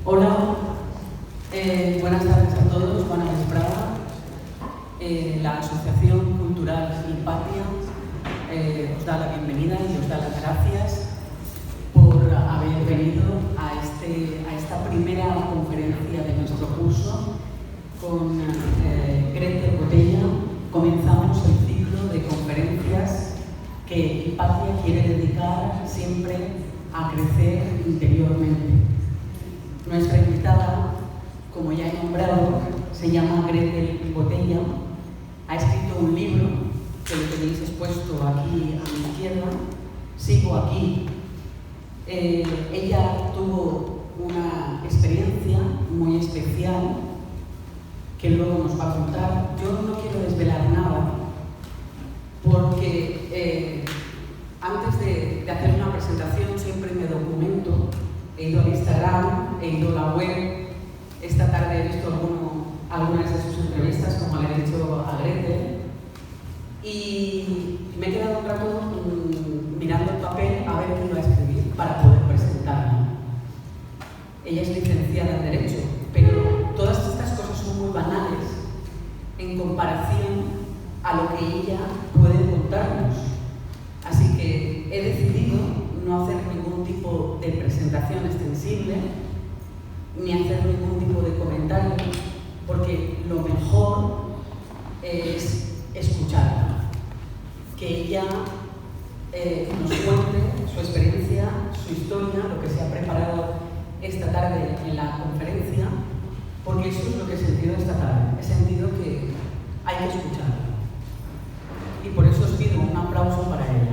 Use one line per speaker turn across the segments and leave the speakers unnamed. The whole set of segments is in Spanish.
Hola, buenas tardes a todos, bona vesprada. La Asociación Cultural Hipatia os da la bienvenida y os da las gracias por haber venido a esta primera conferencia de nuestro curso. Con Gretel Botella comenzamos el ciclo de conferencias que Hipatia quiere dedicar siempre a crecer interiormente. Nuestra invitada, como ya he nombrado, se llama Gretel Botella. Ha escrito un libro que lo tenéis expuesto aquí a mi izquierda, Sigo aquí. Ella tuvo una experiencia muy especial que luego nos va a contar. Yo no quiero desvelar nada porque antes de hacer una presentación siempre me documento. He ido al Instagram, he ido a la web. Esta tarde he visto algunas de sus entrevistas, como le he dicho a Gretel, y me he quedado un rato mirando el papel a ver qué iba a escribir para poder presentarla. Ella es licenciada en Derecho, pero todas estas cosas son muy banales en comparación a lo que ella puede contarnos. Así que he decidido no hacer ningún tipo de presentación extensible, ni hacer ningún tipo de comentario, porque lo mejor es escucharla, que ella nos cuente su experiencia, su historia, lo que se ha preparado esta tarde en la conferencia, porque eso es lo que he sentido esta tarde. He sentido que hay que escucharla. Y por eso os pido un aplauso para ella.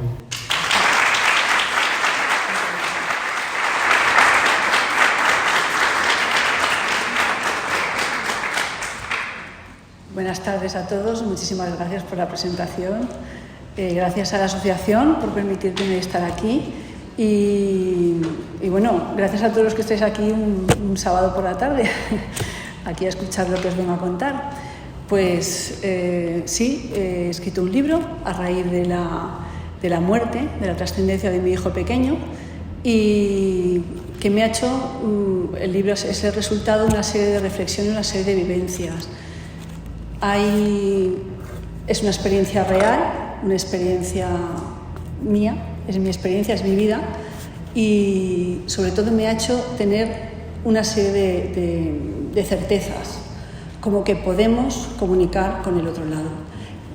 Buenas tardes a todos, muchísimas gracias por la presentación. Gracias a la asociación por permitirme estar aquí y bueno, gracias a todos los que estáis aquí un sábado por la tarde, aquí a escuchar lo que os vengo a contar. Pues sí, he escrito un libro a raíz de la muerte, de la trascendencia de mi hijo pequeño, y que me ha hecho, el libro es el resultado de una serie de reflexiones, una serie de vivencias. Es una experiencia real, una experiencia mía, es mi experiencia, es mi vida, y sobre todo me ha hecho tener una serie de certezas, como que podemos comunicar con el otro lado.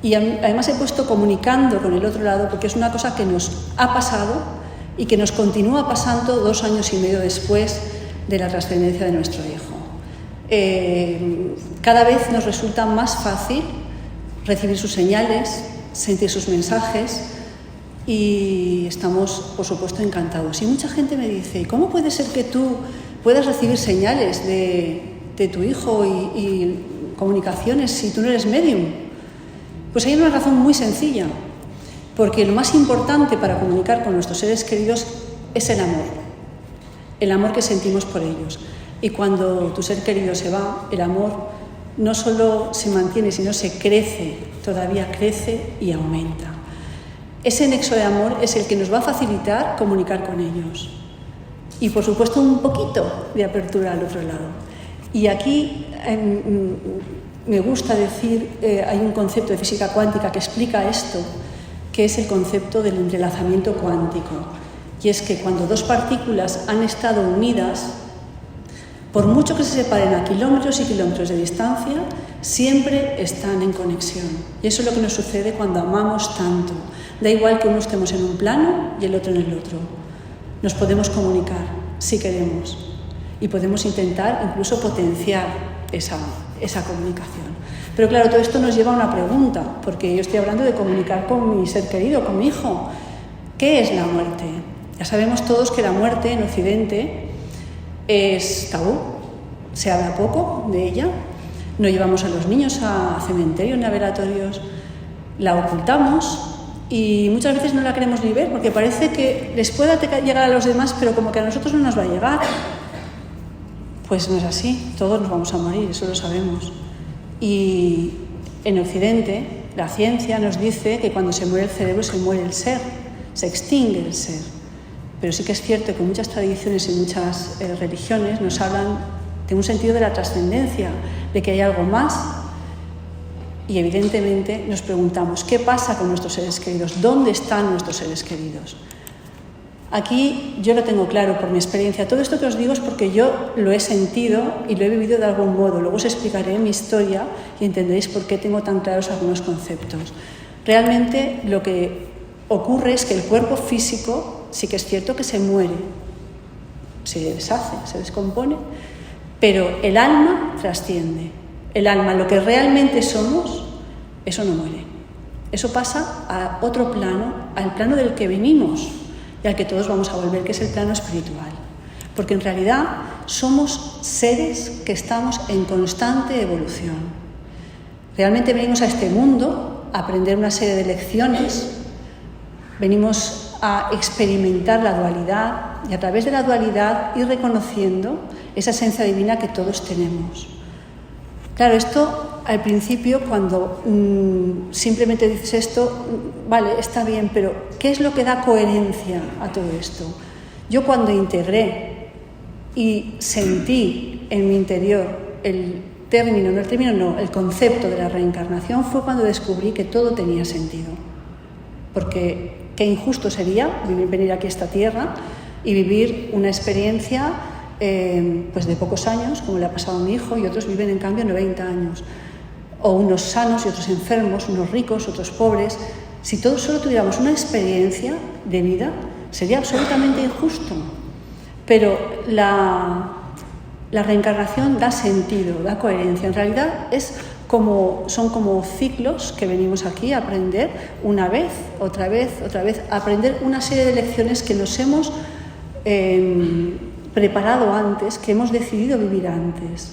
Y además he puesto comunicando con el otro lado porque es una cosa que nos ha pasado y que nos continúa pasando 2 años y medio después de la trascendencia de nuestro hijo. Cada vez nos resulta más fácil recibir sus señales, sentir sus mensajes y estamos, por supuesto, encantados. Y mucha gente me dice, ¿cómo puede ser que tú puedas recibir señales de tu hijo y comunicaciones si tú no eres medium? Pues hay una razón muy sencilla, porque lo más importante para comunicar con nuestros seres queridos es el amor que sentimos por ellos. Y cuando tu ser querido se va, el amor no solo se mantiene, sino se crece, todavía crece y aumenta. Ese nexo de amor es el que nos va a facilitar comunicar con ellos. Y por supuesto un poquito de apertura al otro lado. Y aquí me gusta decir, hay un concepto de física cuántica que explica esto, que es el concepto del entrelazamiento cuántico. Y es que cuando 2 partículas han estado unidas, por mucho que se separen a kilómetros y kilómetros de distancia, siempre están en conexión. Y eso es lo que nos sucede cuando amamos tanto. Da igual que uno estemos en un plano y el otro en el otro. Nos podemos comunicar si queremos y podemos intentar incluso potenciar esa comunicación. Pero claro, todo esto nos lleva a una pregunta, porque yo estoy hablando de comunicar con mi ser querido, con mi hijo. ¿Qué es la muerte? Ya sabemos todos que la muerte en Occidente es tabú, se habla poco de ella, no llevamos a los niños a cementerios ni a velatorios, la ocultamos y muchas veces no la queremos ni ver porque parece que les pueda llegar a los demás, pero como que a nosotros no nos va a llegar. Pues no es así, todos nos vamos a morir, eso lo sabemos. Y en Occidente la ciencia nos dice que cuando se muere el cerebro se muere el ser, se extingue el ser. pero sí que es cierto que muchas tradiciones y muchas religiones nos hablan de un sentido de la trascendencia, de que hay algo más, y evidentemente nos preguntamos, ¿qué pasa con nuestros seres queridos? ¿Dónde están nuestros seres queridos? Aquí yo lo tengo claro por mi experiencia. Todo esto que os digo es porque yo lo he sentido y lo he vivido de algún modo. Luego os explicaré mi historia y entenderéis por qué tengo tan claros algunos conceptos. Realmente lo que ocurre es que el cuerpo físico sí que es cierto que se muere, se deshace, se descompone, pero el alma trasciende. El alma, lo que realmente somos, eso no muere. Eso pasa a otro plano, al plano del que venimos y al que todos vamos a volver, que es el plano espiritual. Porque en realidad somos seres que estamos en constante evolución. Realmente venimos a este mundo a aprender una serie de lecciones, venimos a experimentar la dualidad y a través de la dualidad ir reconociendo esa esencia divina que todos tenemos. Claro, esto al principio cuando simplemente dices esto, vale, está bien, pero ¿qué es lo que da coherencia a todo esto? Yo cuando integré y sentí en mi interior el concepto de la reencarnación fue cuando descubrí que todo tenía sentido. Porque qué injusto sería venir aquí a esta tierra y vivir una experiencia pues de pocos años, como le ha pasado a mi hijo, y otros viven en cambio 90 años. O unos sanos y otros enfermos, unos ricos, otros pobres. Si todos solo tuviéramos una experiencia de vida, sería absolutamente injusto. Pero la reencarnación da sentido, da coherencia. En realidad son como ciclos que venimos aquí a aprender una vez, otra vez, a aprender una serie de lecciones que nos hemos preparado antes, que hemos decidido vivir antes,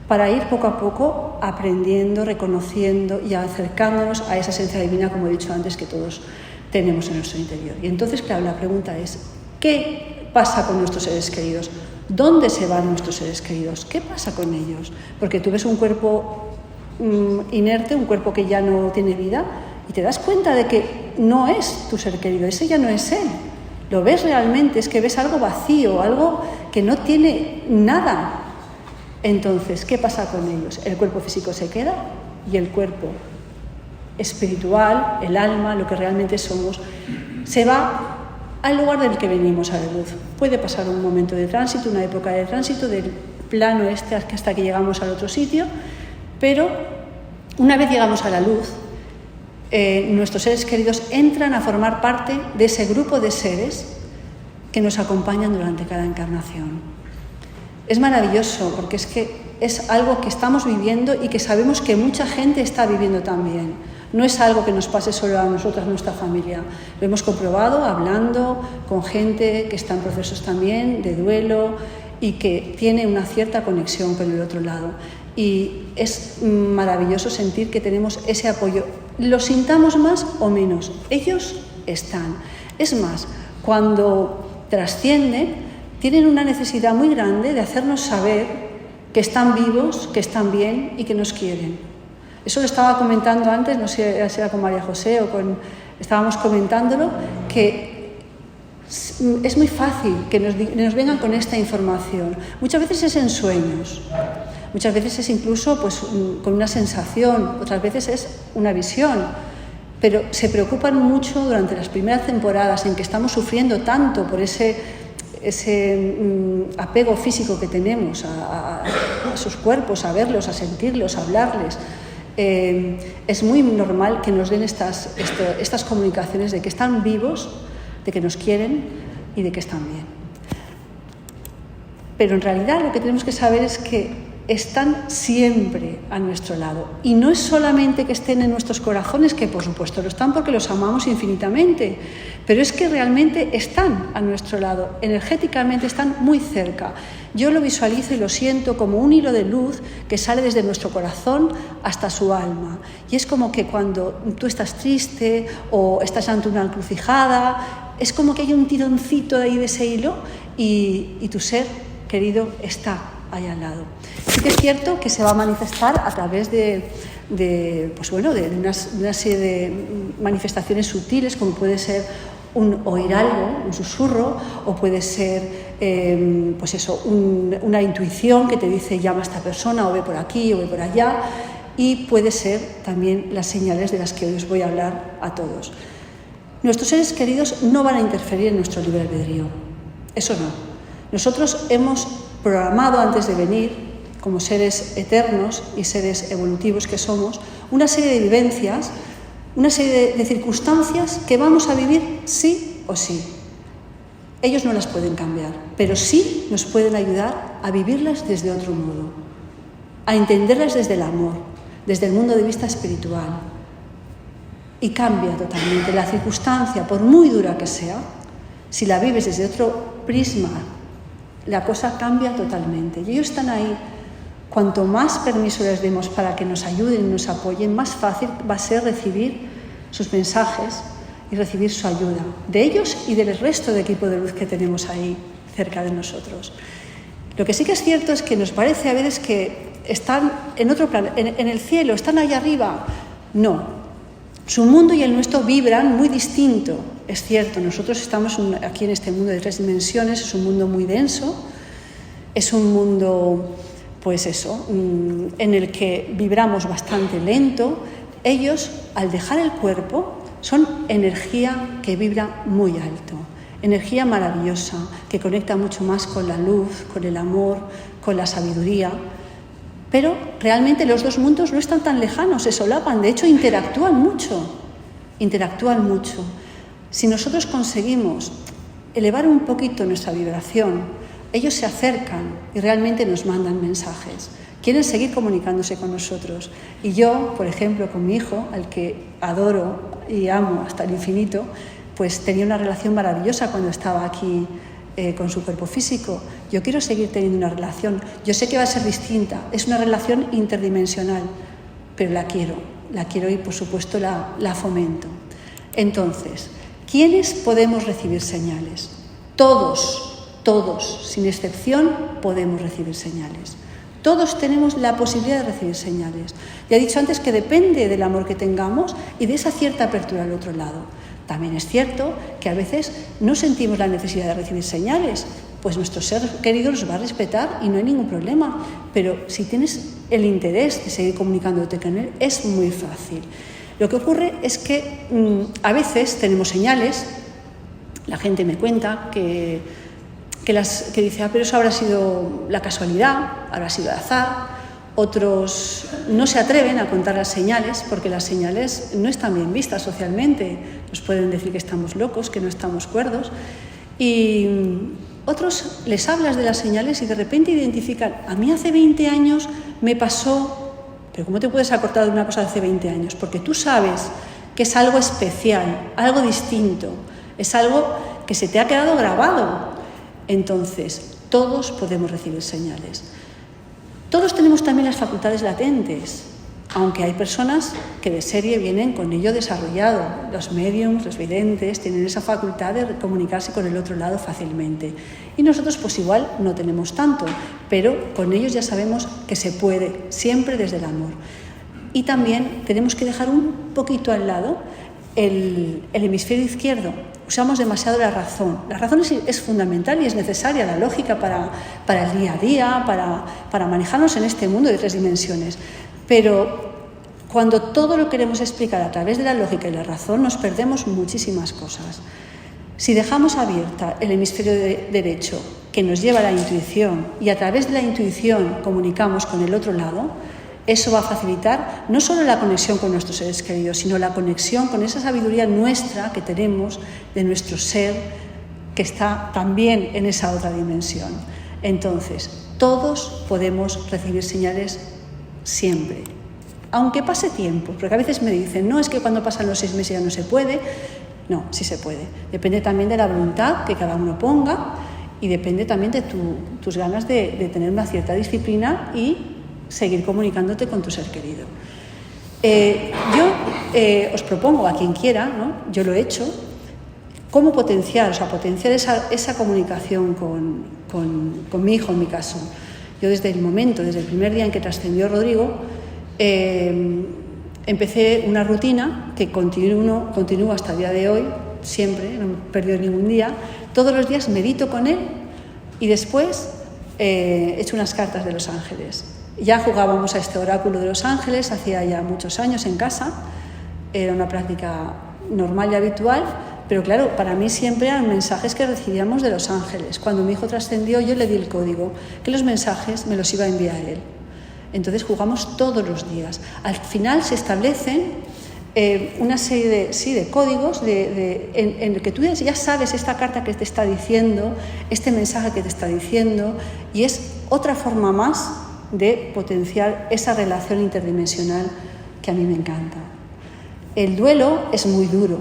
para ir poco a poco aprendiendo, reconociendo y acercándonos a esa esencia divina, como he dicho antes, que todos tenemos en nuestro interior. Y entonces, claro, la pregunta es, ¿qué pasa con nuestros seres queridos? ¿Dónde se van nuestros seres queridos? ¿Qué pasa con ellos? Porque tú ves un cuerpo inerte, un cuerpo que ya no tiene vida, y te das cuenta de que no es tu ser querido, ese ya no es él. Lo ves realmente, es que ves algo vacío, algo que no tiene nada. Entonces, ¿qué pasa con ellos? El cuerpo físico se queda y el cuerpo espiritual, el alma, lo que realmente somos, se va al lugar del que venimos, a la luz. Puede pasar un momento de tránsito, una época de tránsito del plano hasta que llegamos al otro sitio, pero una vez llegamos a la luz, nuestros seres queridos entran a formar parte de ese grupo de seres que nos acompañan durante cada encarnación. Es maravilloso porque es que es algo que estamos viviendo y que sabemos que mucha gente está viviendo también. No es algo que nos pase solo a nosotras, nuestra familia. Lo hemos comprobado hablando con gente que está en procesos también de duelo y que tiene una cierta conexión con el otro lado. Y es maravilloso sentir que tenemos ese apoyo. Lo sintamos más o menos, ellos están. Es más, cuando trascienden, tienen una necesidad muy grande de hacernos saber que están vivos, que están bien y que nos quieren. Eso lo estaba comentando antes, no sé si era con María José o estábamos comentándolo, que es muy fácil que nos vengan con esta información. Muchas veces es en sueños. Muchas veces es incluso pues, con una sensación, otras veces es una visión, pero se preocupan mucho durante las primeras temporadas en que estamos sufriendo tanto por ese apego físico que tenemos a sus cuerpos, a verlos, a sentirlos, a hablarles. Es muy normal que nos den estas comunicaciones de que están vivos, de que nos quieren y de que están bien. Pero en realidad lo que tenemos que saber es que están siempre a nuestro lado. Y no es solamente que estén en nuestros corazones, que por supuesto lo están porque los amamos infinitamente, pero es que realmente están a nuestro lado, energéticamente están muy cerca. Yo lo visualizo y lo siento como un hilo de luz que sale desde nuestro corazón hasta su alma. Y es como que cuando tú estás triste o estás ante una encrucijada, es como que hay un tironcito ahí de ese hilo y tu ser querido está ahí al lado. Sí que es cierto que se va a manifestar a través de una serie de manifestaciones sutiles, como puede ser oír algo, un susurro, o puede ser una intuición que te dice llama a esta persona, o ve por aquí, o ve por allá, y puede ser también las señales de las que hoy os voy a hablar a todos. Nuestros seres queridos no van a interferir en nuestro libre albedrío, eso no. Nosotros hemos programado antes de venir, como seres eternos y seres evolutivos que somos, una serie de vivencias, una serie de circunstancias que vamos a vivir sí o sí. Ellos no las pueden cambiar, pero sí nos pueden ayudar a vivirlas desde otro modo, a entenderlas desde el amor, desde el mundo de vista espiritual. Y cambia totalmente la circunstancia, por muy dura que sea, si la vives desde otro prisma, la cosa cambia totalmente. Y ellos están ahí. Cuanto más permiso les demos para que nos ayuden y nos apoyen, más fácil va a ser recibir sus mensajes y recibir su ayuda, de ellos y del resto de equipo de luz que tenemos ahí cerca de nosotros. Lo que sí que es cierto es que nos parece a veces que están en otro plano, en el cielo, están allá arriba. No. Su mundo y el nuestro vibran muy distinto. Es cierto, nosotros estamos aquí en este mundo de 3 dimensiones, es un mundo muy denso, es un mundo, en el que vibramos bastante lento. Ellos, al dejar el cuerpo, son energía que vibra muy alto, energía maravillosa, que conecta mucho más con la luz, con el amor, con la sabiduría. Pero realmente los dos mundos no están tan lejanos, se solapan, de hecho interactúan mucho. Si nosotros conseguimos elevar un poquito nuestra vibración, ellos se acercan y realmente nos mandan mensajes. Quieren seguir comunicándose con nosotros. Y yo, por ejemplo, con mi hijo, al que adoro y amo hasta el infinito, pues tenía una relación maravillosa cuando estaba aquí con su cuerpo físico. Yo quiero seguir teniendo una relación. Yo sé que va a ser distinta, es una relación interdimensional, pero la quiero y por supuesto la fomento. Entonces, ¿quiénes podemos recibir señales? Todos, sin excepción, podemos recibir señales. Todos tenemos la posibilidad de recibir señales. Ya he dicho antes que depende del amor que tengamos y de esa cierta apertura al otro lado. También es cierto que a veces no sentimos la necesidad de recibir señales, pues nuestro ser querido los va a respetar y no hay ningún problema. Pero si tienes el interés de seguir comunicándote con él, es muy fácil. Lo que ocurre es que a veces tenemos señales, la gente me cuenta que dice, pero eso habrá sido la casualidad, habrá sido el azar. Otros no se atreven a contar las señales porque las señales no están bien vistas socialmente. Nos pueden decir que estamos locos, que no estamos cuerdos. Y otros les hablas de las señales y de repente identifican, a mí hace 20 años me pasó. Pero ¿cómo te puedes acordar de una cosa de hace 20 años? Porque tú sabes que es algo especial, algo distinto, es algo que se te ha quedado grabado. Entonces, todos podemos recibir señales. Todos tenemos también las facultades latentes, aunque hay personas que de serie vienen con ello desarrollado. Los médiums, los videntes, tienen esa facultad de comunicarse con el otro lado fácilmente. Y nosotros pues igual no tenemos tanto, pero con ellos ya sabemos que se puede, siempre desde el amor. Y también tenemos que dejar un poquito al lado el hemisferio izquierdo. Usamos demasiado la razón. La razón es fundamental y es necesaria, la lógica para el día a día, para manejarnos en este mundo de 3 dimensiones. Pero cuando todo lo queremos explicar a través de la lógica y la razón, nos perdemos muchísimas cosas. Si dejamos abierta el hemisferio derecho, que nos lleva a la intuición, y a través de la intuición comunicamos con el otro lado, eso va a facilitar no solo la conexión con nuestros seres queridos, sino la conexión con esa sabiduría nuestra que tenemos de nuestro ser, que está también en esa otra dimensión. Entonces, todos podemos recibir señales siempre, aunque pase tiempo, porque a veces me dicen, no, es que cuando pasan los 6 meses ya no se puede. No, sí se puede. Depende también de la voluntad que cada uno ponga y depende también de tus ganas de tener una cierta disciplina y seguir comunicándote con tu ser querido. Yo os propongo a quien quiera, ¿no? Yo lo he hecho, cómo potenciar esa comunicación con mi hijo en mi caso. Yo desde el primer día en que trascendió Rodrigo, empecé una rutina que continúa hasta el día de hoy, siempre, no me he perdido ningún día. Todos los días medito con él y después he hecho unas cartas de los ángeles. Ya jugábamos a este oráculo de los ángeles hacía ya muchos años en casa, era una práctica normal y habitual, pero claro, para mí siempre eran mensajes que recibíamos de los ángeles. Cuando mi hijo trascendió, yo le di el código, que los mensajes me los iba a enviar él. Entonces jugamos todos los días. Al final se establecen una serie de códigos en el que tú ya sabes esta carta que te está diciendo, este mensaje que te está diciendo, y es otra forma más de potenciar esa relación interdimensional que a mí me encanta. El duelo es muy duro,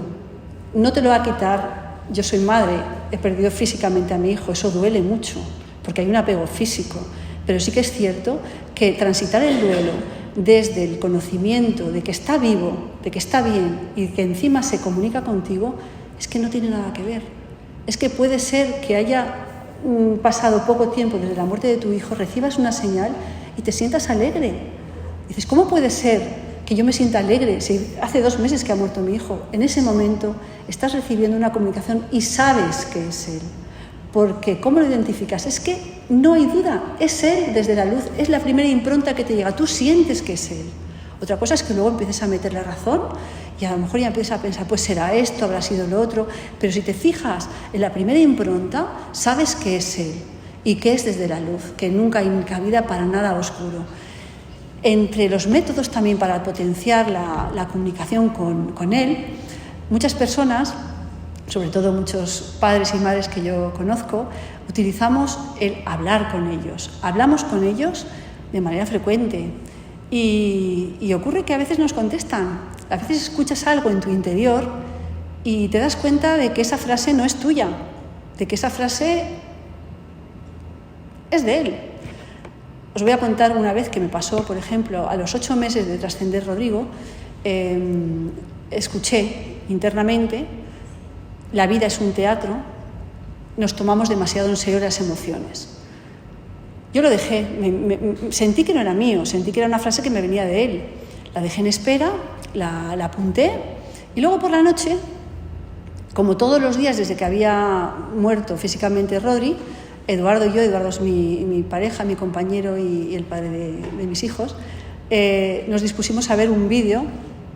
no te lo va a quitar. Yo soy madre, he perdido físicamente a mi hijo, eso duele mucho, porque hay un apego físico, pero sí que es cierto que transitar el duelo desde el conocimiento de que está vivo, de que está bien y que encima se comunica contigo, es que no tiene nada que ver. Es que puede ser que haya pasado poco tiempo desde la muerte de tu hijo, recibas una señal y te sientas alegre. Dices, ¿cómo puede ser que yo me sienta alegre si hace 2 meses que ha muerto mi hijo? En ese momento estás recibiendo una comunicación y sabes que es él. Porque ¿cómo lo identificas? Es que no hay duda, es él desde la luz, es la primera impronta que te llega, tú sientes que es él. Otra cosa es que luego empieces a meter la razón y a lo mejor ya empiezas a pensar, pues será esto, habrá sido lo otro, pero si te fijas en la primera impronta, sabes que es él y que es desde la luz, que nunca hay cabida para nada oscuro. Entre los métodos también para potenciar la comunicación con él, muchas personas, sobre todo muchos padres y madres que yo conozco, utilizamos el hablar con ellos. Hablamos con ellos de manera frecuente y ocurre que a veces nos contestan. A veces escuchas algo en tu interior y te das cuenta de que esa frase no es tuya, de que esa frase es de él. Os voy a contar una vez que me pasó, por ejemplo, a los 8 meses de trascender Rodrigo, escuché internamente: la vida es un teatro, nos tomamos demasiado en serio las emociones. Yo lo dejé, sentí que no era mío, sentí que era una frase que me venía de él. La dejé en espera, la apunté y luego por la noche, como todos los días desde que había muerto físicamente Rodri, Eduardo y yo, Eduardo es mi pareja, mi compañero y el padre de mis hijos, nos dispusimos a ver un vídeo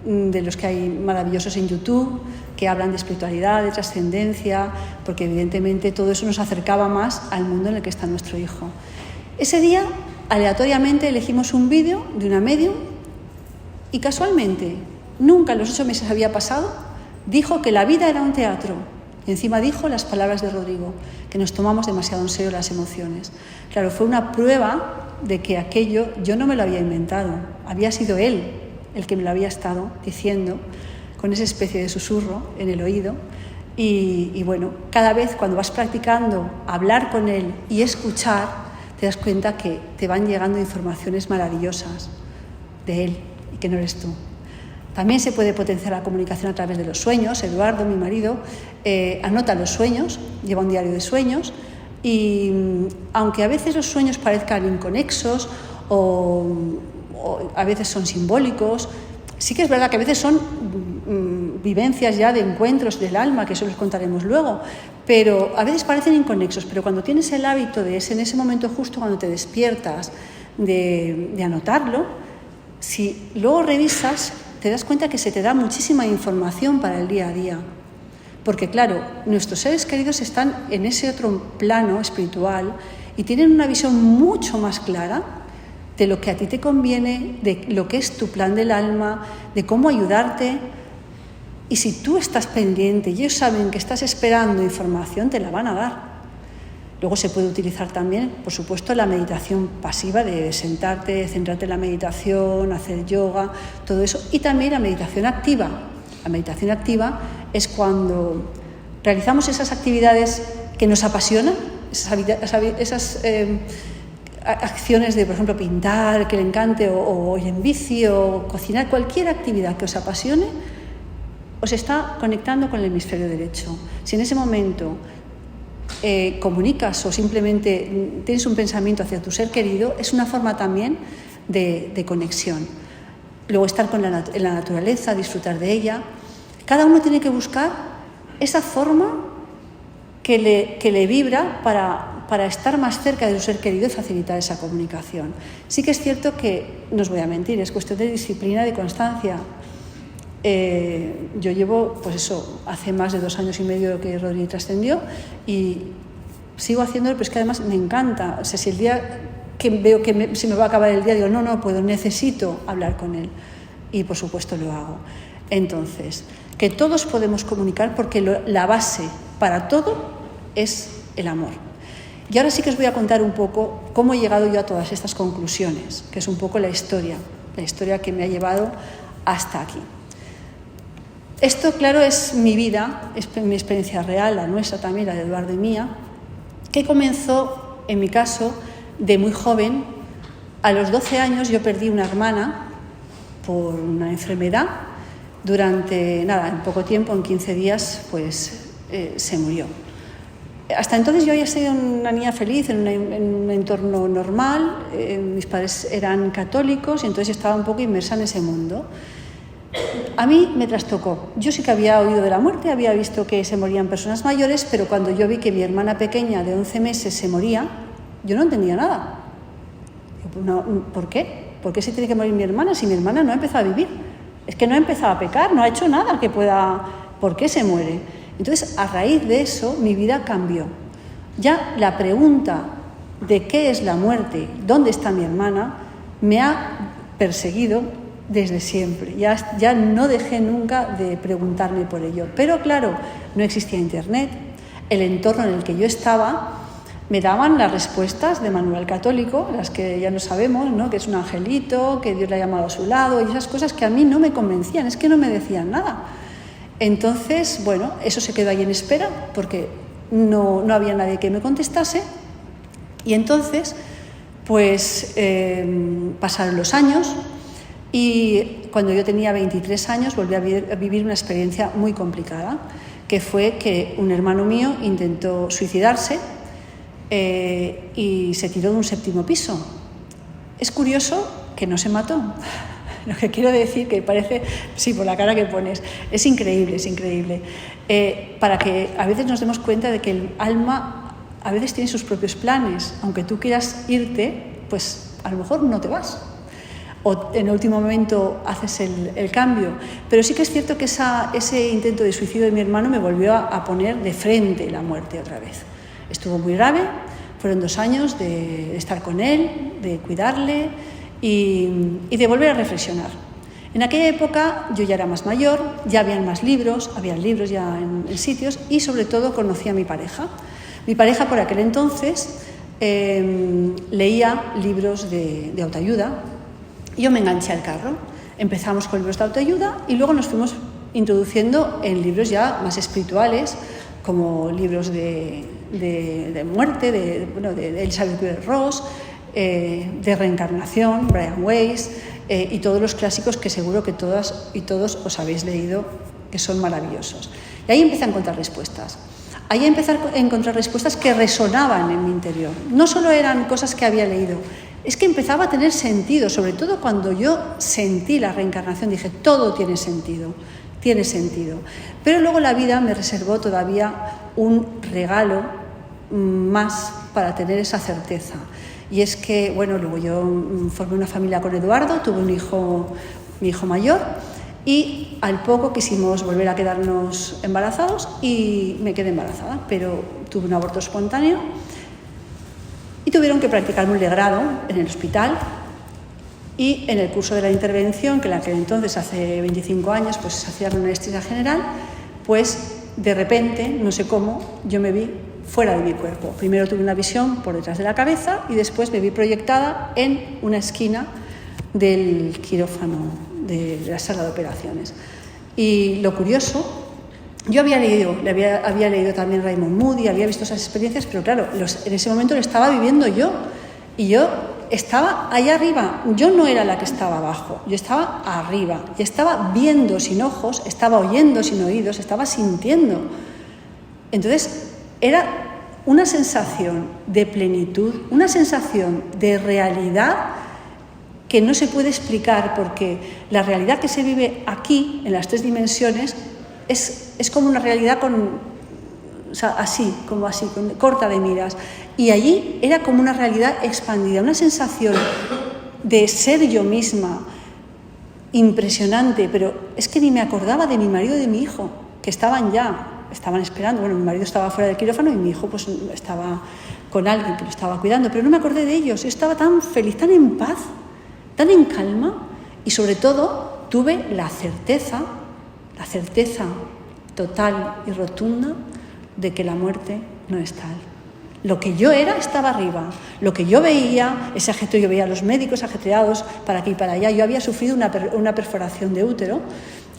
de los que hay maravillosos en YouTube, que hablan de espiritualidad, de trascendencia, porque evidentemente todo eso nos acercaba más al mundo en el que está nuestro hijo. Ese día, aleatoriamente, elegimos un vídeo de una medium y casualmente, nunca en los 8 meses había pasado, dijo que la vida era un teatro. Y encima dijo las palabras de Rodrigo, que nos tomamos demasiado en serio las emociones. Claro, fue una prueba de que aquello yo no me lo había inventado, había sido él el que me lo había estado diciendo con esa especie de susurro en el oído. Y bueno, cada vez cuando vas practicando hablar con él y escuchar, te das cuenta que te van llegando informaciones maravillosas de él y que no eres tú. También se puede potenciar la comunicación a través de los sueños. Eduardo, mi marido, anota los sueños, lleva un diario de sueños y aunque a veces los sueños parezcan inconexos o a veces son simbólicos, sí que es verdad que a veces son vivencias ya de encuentros del alma, que eso les contaremos luego, pero a veces parecen inconexos, pero cuando tienes el hábito de en ese momento justo cuando te despiertas de anotarlo, si luego revisas te das cuenta que se te da muchísima información para el día a día, porque claro, nuestros seres queridos están en ese otro plano espiritual y tienen una visión mucho más clara de lo que a ti te conviene, de lo que es tu plan del alma, de cómo ayudarte. Y si tú estás pendiente y ellos saben que estás esperando información, te la van a dar. Luego se puede utilizar también, por supuesto, la meditación pasiva de sentarte, centrarte en la meditación, hacer yoga, todo eso. Y también la meditación activa. La meditación activa es cuando realizamos esas actividades que nos apasionan, esas acciones de, por ejemplo, pintar, que le encante, o ir en bici, o cocinar, cualquier actividad que os apasione, os está conectando con el hemisferio derecho. Si en ese momento comunicas o simplemente tienes un pensamiento hacia tu ser querido, es una forma también de conexión. Luego estar en la naturaleza, disfrutar de ella. Cada uno tiene que buscar esa forma que le vibra para estar más cerca de su ser querido y facilitar esa comunicación. Sí que es cierto que, no os voy a mentir, es cuestión de disciplina y de constancia. Yo llevo, pues eso, hace más de 2 años y medio que Rodri trascendió y sigo haciéndolo, pero es que además me encanta. O sea, si el día que veo que se me va a acabar el día, digo, no puedo, necesito hablar con él. Y por supuesto lo hago. Entonces, que todos podemos comunicar porque la base para todo es el amor. Y ahora sí que os voy a contar un poco cómo he llegado yo a todas estas conclusiones, que es un poco la historia que me ha llevado hasta aquí. Esto, claro, es mi vida, es mi experiencia real, la nuestra también, la de Eduardo y mía, que comenzó, en mi caso, de muy joven. A los 12 años yo perdí una hermana por una enfermedad. Durante, en poco tiempo, en 15 días, pues se murió. Hasta entonces yo había sido una niña feliz en un entorno normal, mis padres eran católicos y entonces yo estaba un poco inmersa en ese mundo. A mí me trastocó. Yo sí que había oído de la muerte, había visto que se morían personas mayores, pero cuando yo vi que mi hermana pequeña de 11 meses se moría, yo no entendía nada. ¿Por qué? ¿Por qué se tiene que morir mi hermana si mi hermana no ha empezado a vivir? Es que no ha empezado a pecar, no ha hecho nada que pueda... ¿Por qué se muere? Entonces, a raíz de eso, mi vida cambió. Ya la pregunta de qué es la muerte, dónde está mi hermana, me ha perseguido desde siempre. Ya no dejé nunca de preguntarme por ello. Pero claro, no existía internet. El entorno en el que yo estaba me daban las respuestas de manual católico, las que ya no sabemos, ¿no? Que es un angelito, que Dios le ha llamado a su lado, y esas cosas que a mí no me convencían, es que no me decían nada. Entonces, bueno, eso se quedó ahí en espera porque no había nadie que me contestase. Y entonces, pues pasaron los años y cuando yo tenía 23 años volví a vivir una experiencia muy complicada, que fue que un hermano mío intentó suicidarse y se tiró de un 7º piso. Es curioso que no se mató. Lo que quiero decir, que parece, sí, por la cara que pones, es increíble, para que a veces nos demos cuenta de que el alma a veces tiene sus propios planes. Aunque tú quieras irte, pues a lo mejor no te vas. O en el último momento haces el cambio. Pero sí que es cierto que ese intento de suicidio de mi hermano me volvió a poner de frente la muerte otra vez. Estuvo muy grave, fueron 2 años de estar con él, de cuidarle y de volver a reflexionar. En aquella época yo ya era más mayor, ya habían más libros, había libros ya en sitios y sobre todo conocí a mi pareja. Mi pareja por aquel entonces leía libros de autoayuda. Yo me enganché al carro, empezamos con libros de autoayuda y luego nos fuimos introduciendo en libros ya más espirituales, como libros de muerte, de Elizabeth Kubler-Ross, de reencarnación, Brian Weiss, y todos los clásicos que seguro que todas y todos os habéis leído, que son maravillosos. Y ahí empecé a encontrar respuestas. Ahí empecé a encontrar respuestas que resonaban en mi interior. No solo eran cosas que había leído, es que empezaba a tener sentido, sobre todo cuando yo sentí la reencarnación, dije, todo tiene sentido. Pero luego la vida me reservó todavía un regalo más para tener esa certeza. Y es que, bueno, luego yo formé una familia con Eduardo, tuve mi hijo mayor, y al poco quisimos volver a quedarnos embarazados y me quedé embarazada, pero tuve un aborto espontáneo y tuvieron que practicarme un legrado en el hospital. Y en el curso de la intervención, que en aquel entonces, hace 25 años, pues se hacía una anestesia general, pues de repente, no sé cómo, yo me vi fuera de mi cuerpo. Primero tuve una visión por detrás de la cabeza y después me vi proyectada en una esquina del quirófano, de la sala de operaciones. Y lo curioso, yo había leído también Raymond Moody, había visto esas experiencias, pero claro, en ese momento lo estaba viviendo yo. Y yo estaba allá arriba, yo no era la que estaba abajo, yo estaba arriba y estaba viendo sin ojos, estaba oyendo sin oídos, estaba sintiendo. Entonces era una sensación de plenitud, una sensación de realidad que no se puede explicar porque la realidad que se vive aquí, en las 3 dimensiones, es como una realidad así, corta de miras. Y allí era como una realidad expandida, una sensación de ser yo misma impresionante, pero es que ni me acordaba de mi marido y de mi hijo, que estaban esperando. Bueno, mi marido estaba fuera del quirófano y mi hijo pues estaba con alguien que lo estaba cuidando, pero no me acordé de ellos. Yo estaba tan feliz, tan en paz, tan en calma, y sobre todo tuve la certeza total y rotunda de que la muerte no es tal. Lo que yo era estaba arriba, lo que yo veía, ese ajetreo, yo veía a los médicos ajetreados para aquí y para allá. Yo había sufrido una perforación de útero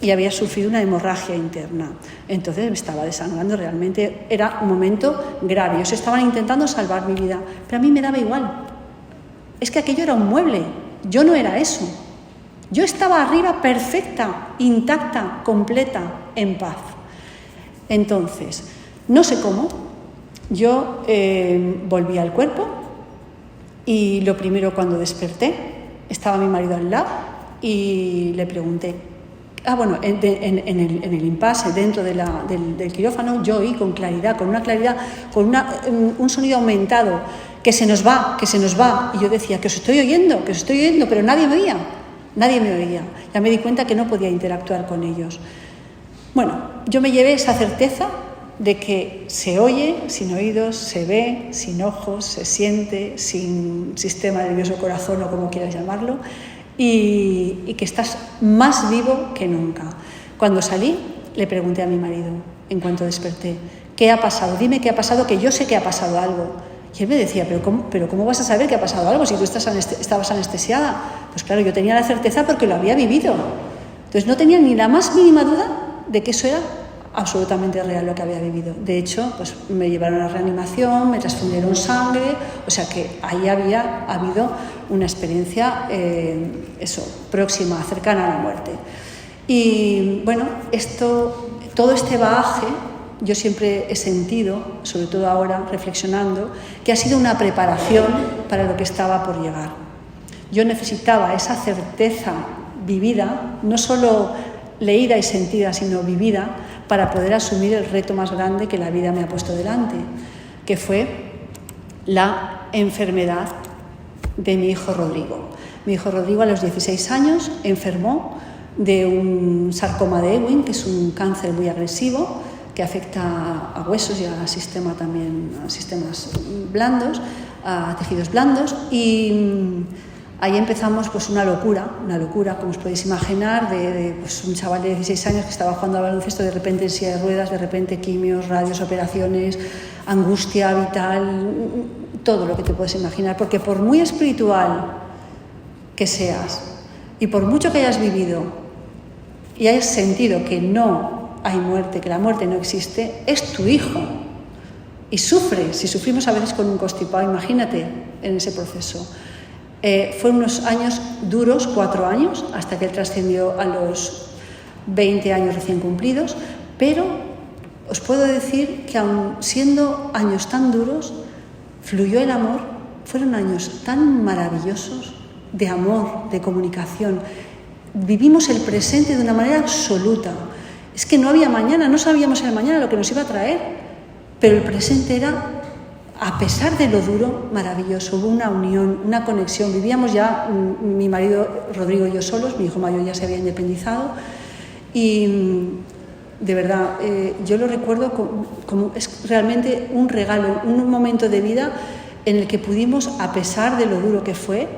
y había sufrido una hemorragia interna. Entonces me estaba desangrando, realmente era un momento grave. Ellos estaban intentando salvar mi vida, pero a mí me daba igual. Es que aquello era un mueble, yo no era eso. Yo estaba arriba perfecta, intacta, completa, en paz. Entonces, no sé cómo, yo volví al cuerpo y lo primero, cuando desperté, estaba mi marido al lado y le pregunté. En el impasse, dentro del quirófano, yo oí con claridad, con un sonido aumentado, que se nos va. Y yo decía, que os estoy oyendo, pero nadie me oía. Ya me di cuenta que no podía interactuar con ellos. Bueno, yo me llevé esa certeza de que se oye sin oídos, se ve sin ojos, se siente sin sistema nervioso corazón o como quieras llamarlo, y que estás más vivo que nunca. Cuando salí, le pregunté a mi marido, en cuanto desperté, ¿qué ha pasado? Dime qué ha pasado, que yo sé que ha pasado algo. Y él me decía, ¿pero cómo vas a saber que ha pasado algo si tú estabas anestesiada? Pues claro, yo tenía la certeza porque lo había vivido. Entonces no tenía ni la más mínima duda de que eso era absolutamente real lo que había vivido. De hecho, pues me llevaron a la reanimación, me transfundieron sangre, o sea que ahí había habido una experiencia próxima, cercana a la muerte. Y bueno, todo este bagaje, yo siempre he sentido, sobre todo ahora reflexionando, que ha sido una preparación para lo que estaba por llegar. Yo necesitaba esa certeza vivida, no solo leída y sentida, sino vivida, para poder asumir el reto más grande que la vida me ha puesto delante, que fue la enfermedad de mi hijo Rodrigo. Mi hijo Rodrigo a los 16 años enfermó de un sarcoma de Ewing, que es un cáncer muy agresivo, que afecta a huesos y a sistemas blandos, a tejidos blandos, y ahí empezamos pues una locura, como os podéis imaginar, de pues, un chaval de 16 años que estaba jugando al baloncesto, de repente en silla de ruedas, de repente quimios, radios, operaciones, angustia vital, todo lo que te puedes imaginar, porque por muy espiritual que seas y por mucho que hayas vivido y hayas sentido que no hay muerte, que la muerte no existe, es tu hijo y sufre. Si sufrimos a veces con un constipado, imagínate en ese proceso. Fueron unos años duros, 4 años, hasta que él trascendió a los 20 años recién cumplidos, pero os puedo decir que aun siendo años tan duros, fluyó el amor. Fueron años tan maravillosos de amor, de comunicación. Vivimos el presente de una manera absoluta. Es que no había mañana, no sabíamos el mañana lo que nos iba a traer, pero el presente era, a pesar de lo duro, maravilloso. Hubo una unión, una conexión. Vivíamos ya, mi marido Rodrigo y yo solos, mi hijo mayor ya se había independizado, y de verdad, yo lo recuerdo como es realmente un regalo, un momento de vida en el que pudimos, a pesar de lo duro que fue,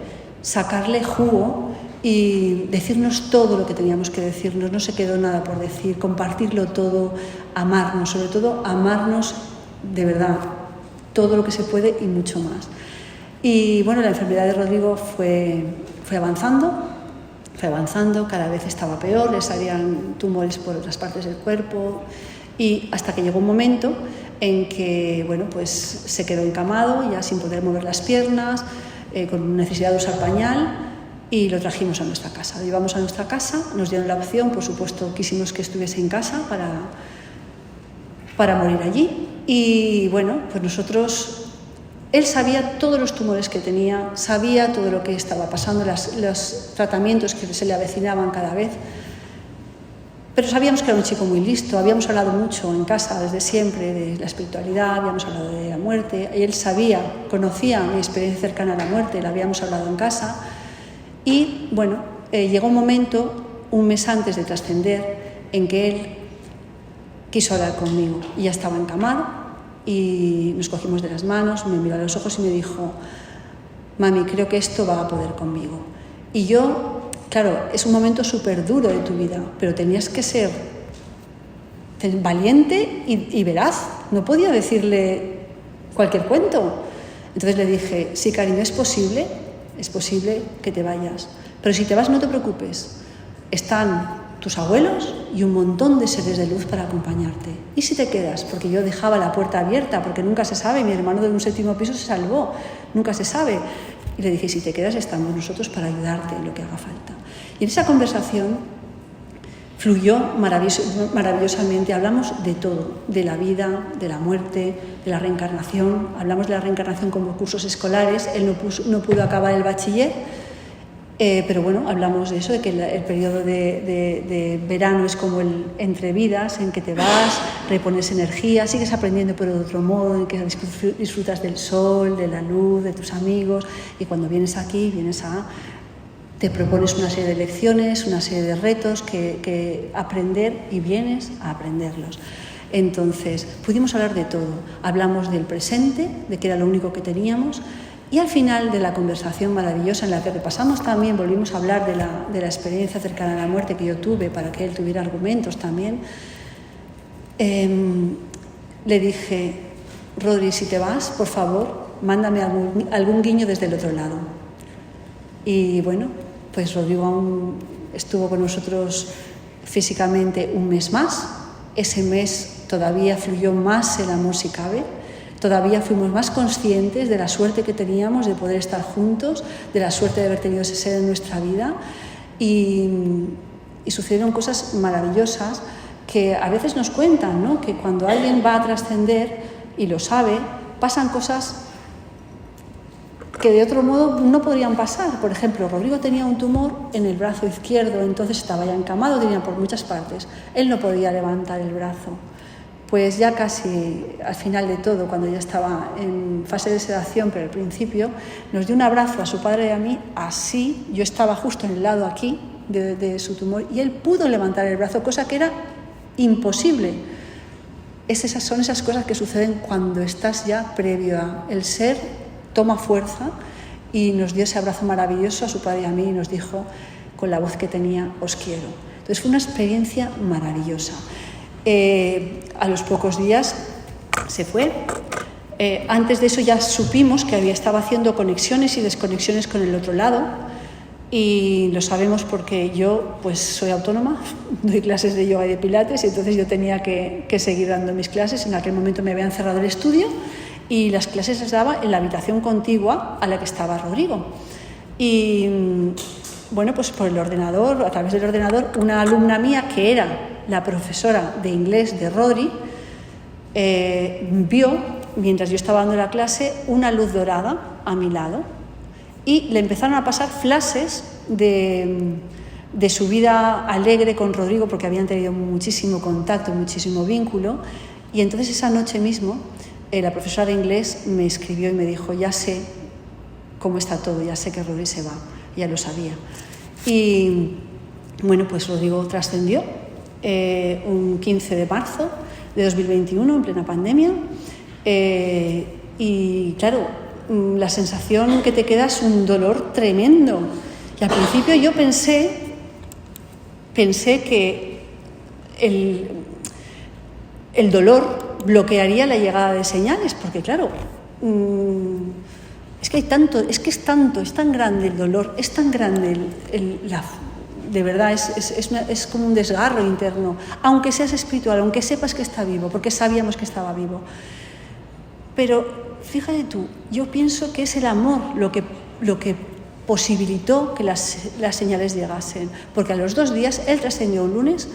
sacarle jugo y decirnos todo lo que teníamos que decirnos. No se quedó nada por decir, compartirlo todo, amarnos, sobre todo amarnos de verdad, todo lo que se puede y mucho más. Y bueno, la enfermedad de Rodrigo fue avanzando, cada vez estaba peor, le salían tumores por otras partes del cuerpo, y hasta que llegó un momento en que bueno, pues se quedó encamado, ya sin poder mover las piernas, con necesidad de usar pañal, y lo trajimos a nuestra casa. Lo llevamos a nuestra casa, nos dieron la opción, por supuesto quisimos que estuviese en casa para morir allí. Y bueno, pues nosotros, él sabía todos los tumores que tenía, sabía todo lo que estaba pasando, los tratamientos que se le avecinaban cada vez, Pero sabíamos que era un chico muy listo, habíamos hablado mucho en casa desde siempre de la espiritualidad, habíamos hablado de la muerte, y él conocía mi experiencia cercana a la muerte, la habíamos hablado en casa, y bueno, llegó un momento, un mes antes de trascender, en que él quiso hablar conmigo, y ya estaba encamado, y nos cogimos de las manos, me miró a los ojos y me dijo: mami, creo que esto va a poder conmigo. Y yo... Claro, es un momento súper duro de tu vida, pero tenías que ser valiente y veraz. No podía decirle cualquier cuento. Entonces le dije: sí, cariño, es posible que te vayas. Pero si te vas, no te preocupes. Están tus abuelos y un montón de seres de luz para acompañarte. ¿Y si te quedas? Porque yo dejaba la puerta abierta, porque nunca se sabe. Mi hermano de un 7º piso se salvó. Nunca se sabe. Y le dije: si te quedas, estamos nosotros para ayudarte en lo que haga falta. Y en esa conversación fluyó maravillosamente. Hablamos de todo, de la vida, de la muerte, de la reencarnación. Hablamos de la reencarnación como cursos escolares. Él no pudo acabar el bachiller, pero bueno, hablamos de eso, de que el periodo de verano es como el entre vidas, en que te vas, repones energía, sigues aprendiendo pero de otro modo, en que disfrutas del sol, de la luz, de tus amigos, y cuando vienes aquí, te propones una serie de lecciones, una serie de retos que aprender, y vienes a aprenderlos. Entonces, pudimos hablar de todo. Hablamos del presente, de que era lo único que teníamos, y al final de la conversación maravillosa en la que repasamos también, volvimos a hablar de la experiencia cercana a la muerte que yo tuve, para que él tuviera argumentos también. Le dije: Rodri, si te vas, por favor, mándame algún guiño desde el otro lado. Y bueno, pues Rodrigo aún estuvo con nosotros físicamente un mes más. Ese mes todavía fluyó más el amor si cabe. Todavía fuimos más conscientes de la suerte que teníamos de poder estar juntos, de la suerte de haber tenido ese ser en nuestra vida, y sucedieron cosas maravillosas que a veces nos cuentan, ¿no? Que cuando alguien va a trascender y lo sabe, pasan cosas que de otro modo no podrían pasar. Por ejemplo, Rodrigo tenía un tumor en el brazo izquierdo, entonces estaba ya encamado, tenía por muchas partes. Él no podía levantar el brazo. Pues ya casi al final de todo, cuando ya estaba en fase de sedación, pero al principio, nos dio un abrazo a su padre y a mí, así. Yo estaba justo en el lado aquí de su tumor, y él pudo levantar el brazo, cosa que era imposible. Son esas cosas que suceden cuando estás ya previo a... El ser toma fuerza, y nos dio ese abrazo maravilloso a su padre y a mí, y nos dijo con la voz que tenía: os quiero. Entonces fue una experiencia maravillosa. A los pocos días se fue. Antes de eso ya supimos que estaba haciendo conexiones y desconexiones con el otro lado, y lo sabemos porque yo pues soy autónoma, doy clases de yoga y de pilates, y entonces yo tenía que seguir dando mis clases. En aquel momento me habían cerrado el estudio y las clases las daba en la habitación contigua a la que estaba Rodrigo. Y bueno, pues por el ordenador, a través del ordenador, una alumna mía que era la profesora de inglés de Rodri, vio, mientras yo estaba dando la clase, una luz dorada a mi lado, y le empezaron a pasar flashes de su vida alegre con Rodrigo, porque habían tenido muchísimo contacto, muchísimo vínculo. Y entonces esa noche mismo la profesora de inglés me escribió y me dijo: ya sé cómo está todo, ya sé que Rodri se va, ya lo sabía. Y bueno, pues Rodrigo trascendió un 15 de marzo de 2021, en plena pandemia, y claro, la sensación que te queda es un dolor tremendo. Y al principio yo pensé que el dolor bloquearía la llegada de señales, porque claro, es que es tan grande el dolor, es tan grande de verdad, es como un desgarro interno, aunque seas espiritual, aunque sepas que está vivo, porque sabíamos que estaba vivo. Pero fíjate tú, yo pienso que es el amor lo que posibilitó que las señales llegasen, porque a los 2 días él trascendió un lunes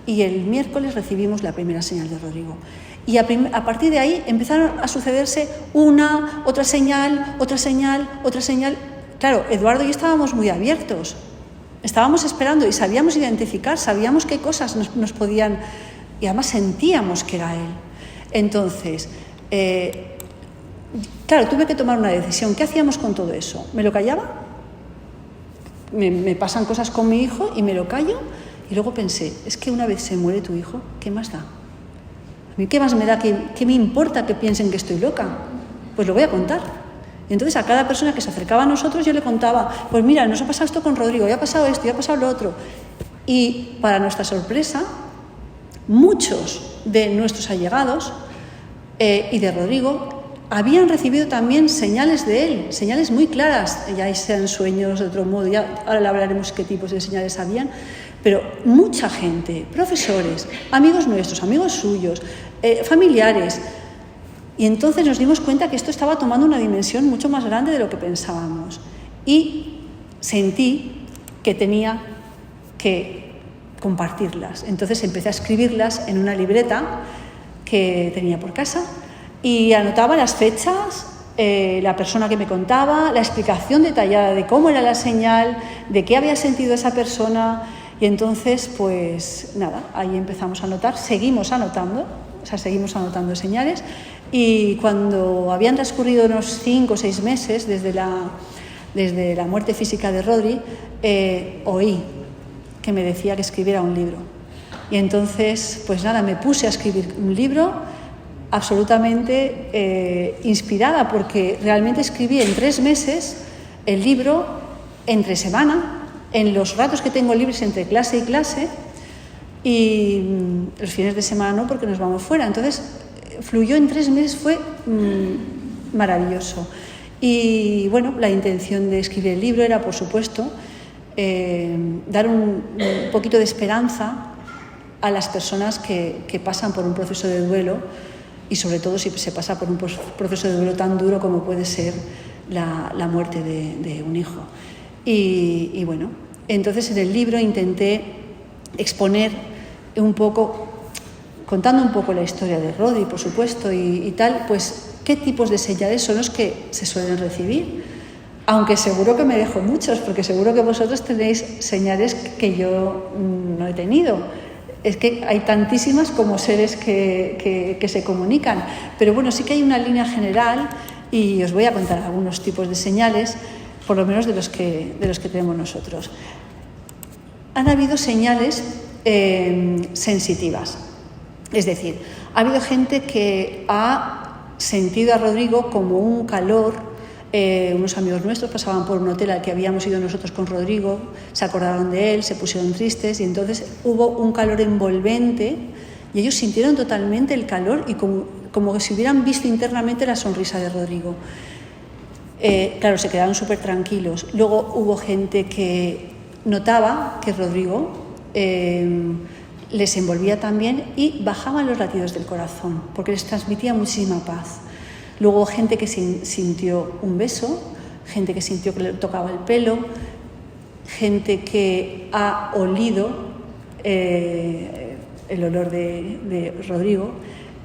y el miércoles recibimos la primera señal de Rodrigo. Y a partir de ahí empezaron a sucederse otra señal. Claro, Eduardo y yo estábamos muy abiertos, estábamos esperando y sabíamos identificar, sabíamos qué cosas nos podían, y además sentíamos que era él. Entonces, claro, tuve que tomar una decisión. ¿Qué hacíamos con todo eso? ¿Me lo callaba? Me pasan cosas con mi hijo y me lo callo, y luego pensé, es que una vez se muere tu hijo, ¿qué más da? ¿A mí qué más me da? ¿Qué me importa que piensen que estoy loca? Pues lo voy a contar. Y entonces a cada persona que se acercaba a nosotros yo le contaba, pues mira, nos ha pasado esto con Rodrigo, ya ha pasado esto, ya ha pasado lo otro. Y para nuestra sorpresa, muchos de nuestros allegados y de Rodrigo habían recibido también señales de él, señales muy claras, ya sean sueños de otro modo, ya ahora le hablaremos qué tipos de señales habían, pero mucha gente, profesores, amigos nuestros, amigos suyos, familiares. Y entonces nos dimos cuenta que esto estaba tomando una dimensión mucho más grande de lo que pensábamos. Y sentí que tenía que compartirlas. Entonces empecé a escribirlas en una libreta que tenía por casa y anotaba las fechas, la persona que me contaba, la explicación detallada de cómo era la señal, de qué había sentido esa persona. Y entonces, pues nada, ahí empezamos a anotar, seguimos anotando señales. Y cuando habían transcurrido unos 5 o 6 meses desde la muerte física de Rodri, oí que me decía que escribiera un libro. Y entonces, pues nada, me puse a escribir un libro absolutamente inspirada, porque realmente escribí en 3 meses el libro entre semana, en los ratos que tengo libres entre clase y clase, y los fines de semana no, porque nos vamos fuera. Entonces fluyó en 3 meses, fue maravilloso. Y bueno, la intención de escribir el libro era, por supuesto, dar un poquito de esperanza a las personas que pasan por un proceso de duelo, y sobre todo si se pasa por un proceso de duelo tan duro como puede ser la muerte de un hijo. Y bueno, entonces en el libro intenté exponer un poco, contando un poco la historia de Rodri, por supuesto, y tal, pues qué tipos de señales son los que se suelen recibir. Aunque seguro que me dejo muchos, porque seguro que vosotros tenéis señales que yo no he tenido. Es que hay tantísimas como seres que se comunican. Pero bueno, sí que hay una línea general y os voy a contar algunos tipos de señales, por lo menos de los que tenemos nosotros. Han habido señales sensitivas. Es decir, ha habido gente que ha sentido a Rodrigo como un calor. Unos amigos nuestros pasaban por un hotel al que habíamos ido nosotros con Rodrigo, se acordaron de él, se pusieron tristes y entonces hubo un calor envolvente y ellos sintieron totalmente el calor y como si hubieran visto internamente la sonrisa de Rodrigo. Claro, se quedaron súper tranquilos. Luego hubo gente que notaba que Rodrigo les envolvía también y bajaban los latidos del corazón porque les transmitía muchísima paz. Luego gente que sintió un beso, gente que sintió que le tocaba el pelo, gente que ha olido el olor de Rodrigo.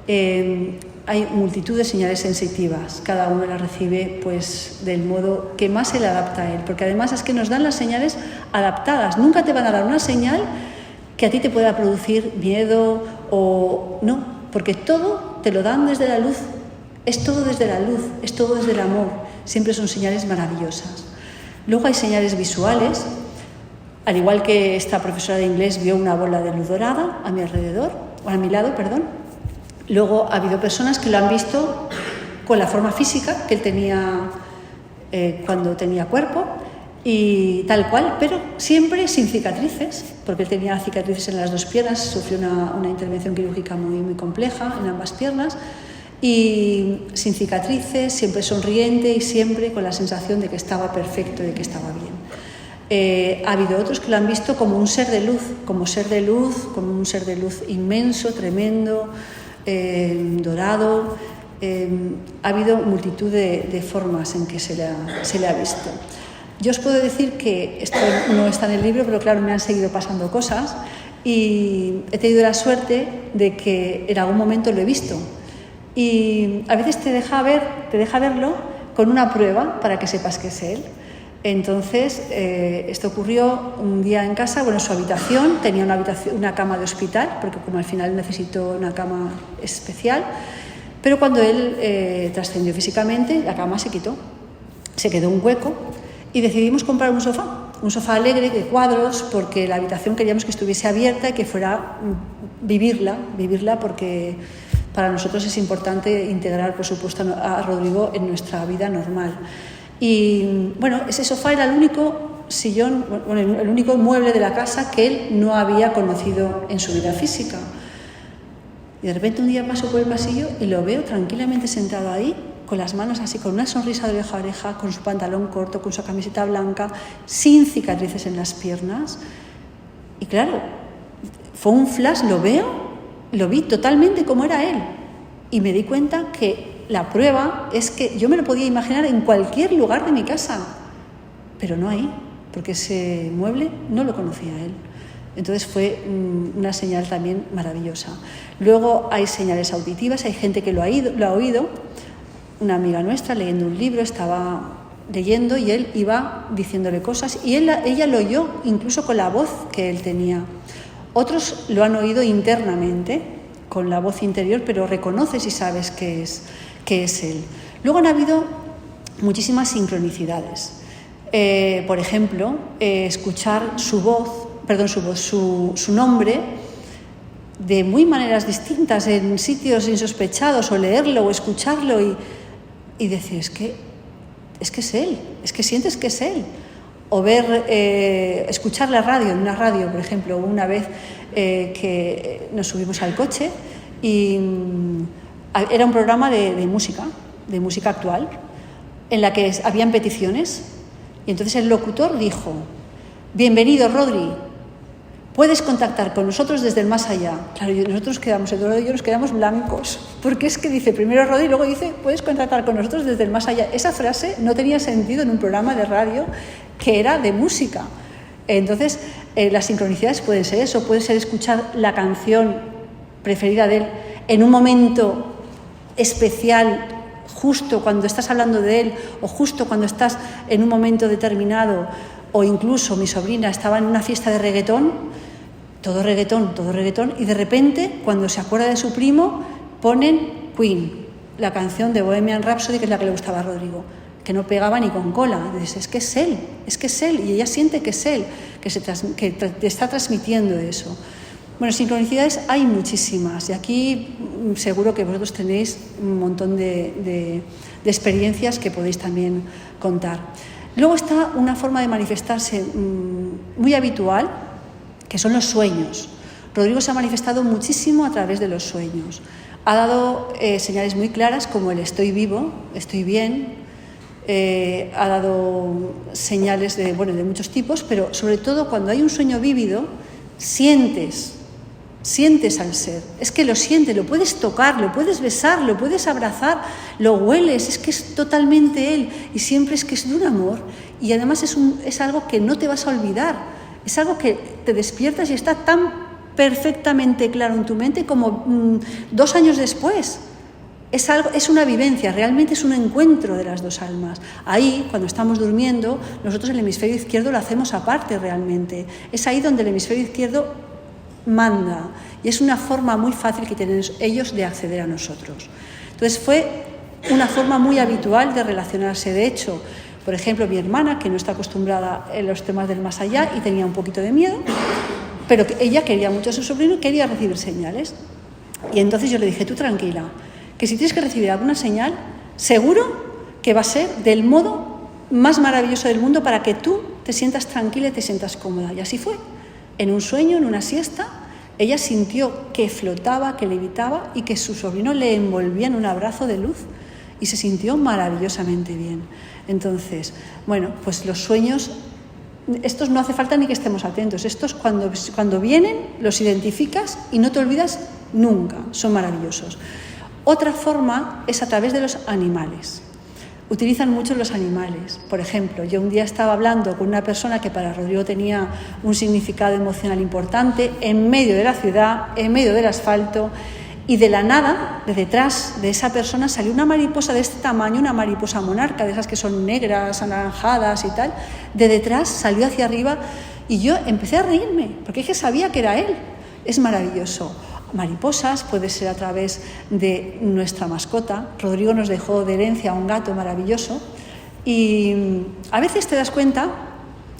Hay multitud de señales sensitivas, cada uno las recibe pues del modo que más se le adapta a él, porque además es que nos dan las señales adaptadas. Nunca te van a dar una señal que a ti te pueda producir miedo o no, porque todo te lo dan desde la luz. Es todo desde la luz, es todo desde el amor. Siempre son señales maravillosas. Luego hay señales visuales. Al igual que esta profesora de inglés vio una bola de luz dorada a mi alrededor, o a mi lado, perdón. Luego ha habido personas que lo han visto con la forma física que él tenía cuando tenía cuerpo y tal cual, pero siempre sin cicatrices, porque él tenía cicatrices en las 2 piernas, sufrió una intervención quirúrgica muy, muy compleja en ambas piernas. Y sin cicatrices, siempre sonriente y siempre con la sensación de que estaba perfecto, de que estaba bien. Ha habido otros que lo han visto como un ser de luz, como un ser de luz inmenso, tremendo, dorado. Ha habido multitud de formas en que se le ha visto. Yo os puedo decir que esto no está en el libro, pero claro, me han seguido pasando cosas y he tenido la suerte de que en algún momento lo he visto. Y a veces te deja verlo con una prueba para que sepas que es él. Entonces, esto ocurrió un día en casa, bueno, en su habitación, tenía una cama de hospital, porque como al final necesitó una cama especial, pero cuando él trascendió físicamente, la cama se quitó, se quedó un hueco y decidimos comprar un sofá alegre de cuadros, porque la habitación queríamos que estuviese abierta y que fuera vivirla, porque para nosotros es importante integrar, por supuesto, a Rodrigo en nuestra vida normal. Y bueno, ese sofá era el único sillón, bueno, el único mueble de la casa que él no había conocido en su vida física. Y de repente un día paso por el pasillo y lo veo tranquilamente sentado ahí, con las manos así, con una sonrisa de oreja a oreja, con su pantalón corto, con su camiseta blanca, sin cicatrices en las piernas. Y claro, fue un flash, lo vi totalmente como era él. Y me di cuenta que la prueba es que yo me lo podía imaginar en cualquier lugar de mi casa, pero no ahí, porque ese mueble no lo conocía él. Entonces fue una señal también maravillosa. Luego hay señales auditivas, hay gente que lo ha oído. Una amiga nuestra leyendo un libro, estaba leyendo y él iba diciéndole cosas y ella lo oyó incluso con la voz que él tenía. Otros lo han oído internamente, con la voz interior, pero reconoces y sabes que es él. Luego han habido muchísimas sincronicidades. Por ejemplo, escuchar su nombre de muy maneras distintas en sitios insospechados, o leerlo o escucharlo y decir, es que es él, es que sientes que es él. O escuchar la radio, en una radio, por ejemplo, una vez que nos subimos al coche y era un programa de música actual, en la que habían peticiones, y entonces el locutor dijo: bienvenido, Rodri, puedes contactar con nosotros desde el más allá. Claro, nosotros Eduardo y yo nos quedamos blancos, porque es que dice primero Rodri y luego dice puedes contactar con nosotros desde el más allá. Esa frase no tenía sentido en un programa de radio que era de música. Entonces, las sincronicidades pueden ser eso, puede ser escuchar la canción preferida de él en un momento especial, justo cuando estás hablando de él, o justo cuando estás en un momento determinado. O incluso mi sobrina estaba en una fiesta de reggaetón, todo reggaetón, y de repente, cuando se acuerda de su primo, ponen Queen, la canción de Bohemian Rhapsody, que es la que le gustaba a Rodrigo, que no pegaba ni con cola. Dices, es que es él, y ella siente que es él, que te está transmitiendo eso. Bueno, sincronicidades hay muchísimas, y aquí seguro que vosotros tenéis un montón de experiencias que podéis también contar. Luego está una forma de manifestarse muy habitual, que son los sueños. Rodrigo se ha manifestado muchísimo a través de los sueños. Ha dado señales muy claras como el estoy vivo, estoy bien. Ha dado señales de muchos tipos, pero sobre todo cuando hay un sueño vívido, sientes al ser, es que lo sientes, lo puedes tocar, lo puedes besar, lo puedes abrazar, lo hueles, es que es totalmente él, y siempre es que es de un amor, y además es algo que no te vas a olvidar, es algo que te despiertas y está tan perfectamente claro en tu mente como 2 años después. Es una vivencia, realmente es un encuentro de las dos almas. Ahí, cuando estamos durmiendo, nosotros el hemisferio izquierdo lo hacemos aparte realmente, es ahí donde el hemisferio izquierdo manda, y es una forma muy fácil que tienen ellos de acceder a nosotros. Entonces fue una forma muy habitual de relacionarse. De hecho, por ejemplo, mi hermana, que no está acostumbrada a los temas del más allá y tenía un poquito de miedo, pero ella quería mucho a su sobrino y quería recibir señales. Y entonces yo le dije, tú tranquila, que si tienes que recibir alguna señal, seguro que va a ser del modo más maravilloso del mundo para que tú te sientas tranquila y te sientas cómoda. Y así fue. En un sueño, en una siesta, ella sintió que flotaba, que levitaba y que su sobrino le envolvía en un abrazo de luz y se sintió maravillosamente bien. Entonces, pues los sueños, estos no hace falta ni que estemos atentos. Estos cuando vienen los identificas y no te olvidas nunca, son maravillosos. Otra forma es a través de los animales. Utilizan mucho los animales. Por ejemplo, yo un día estaba hablando con una persona que para Rodrigo tenía un significado emocional importante en medio de la ciudad, en medio del asfalto, Y de la nada, de detrás de esa persona, salió una mariposa de este tamaño, una mariposa monarca, de esas que son negras, anaranjadas y tal. De detrás salió hacia arriba y yo empecé a reírme, porque es que sabía que era él. Es maravilloso. Mariposas puede ser a través de nuestra mascota. Rodrigo nos dejó de herencia un gato maravilloso. Y a veces te das cuenta,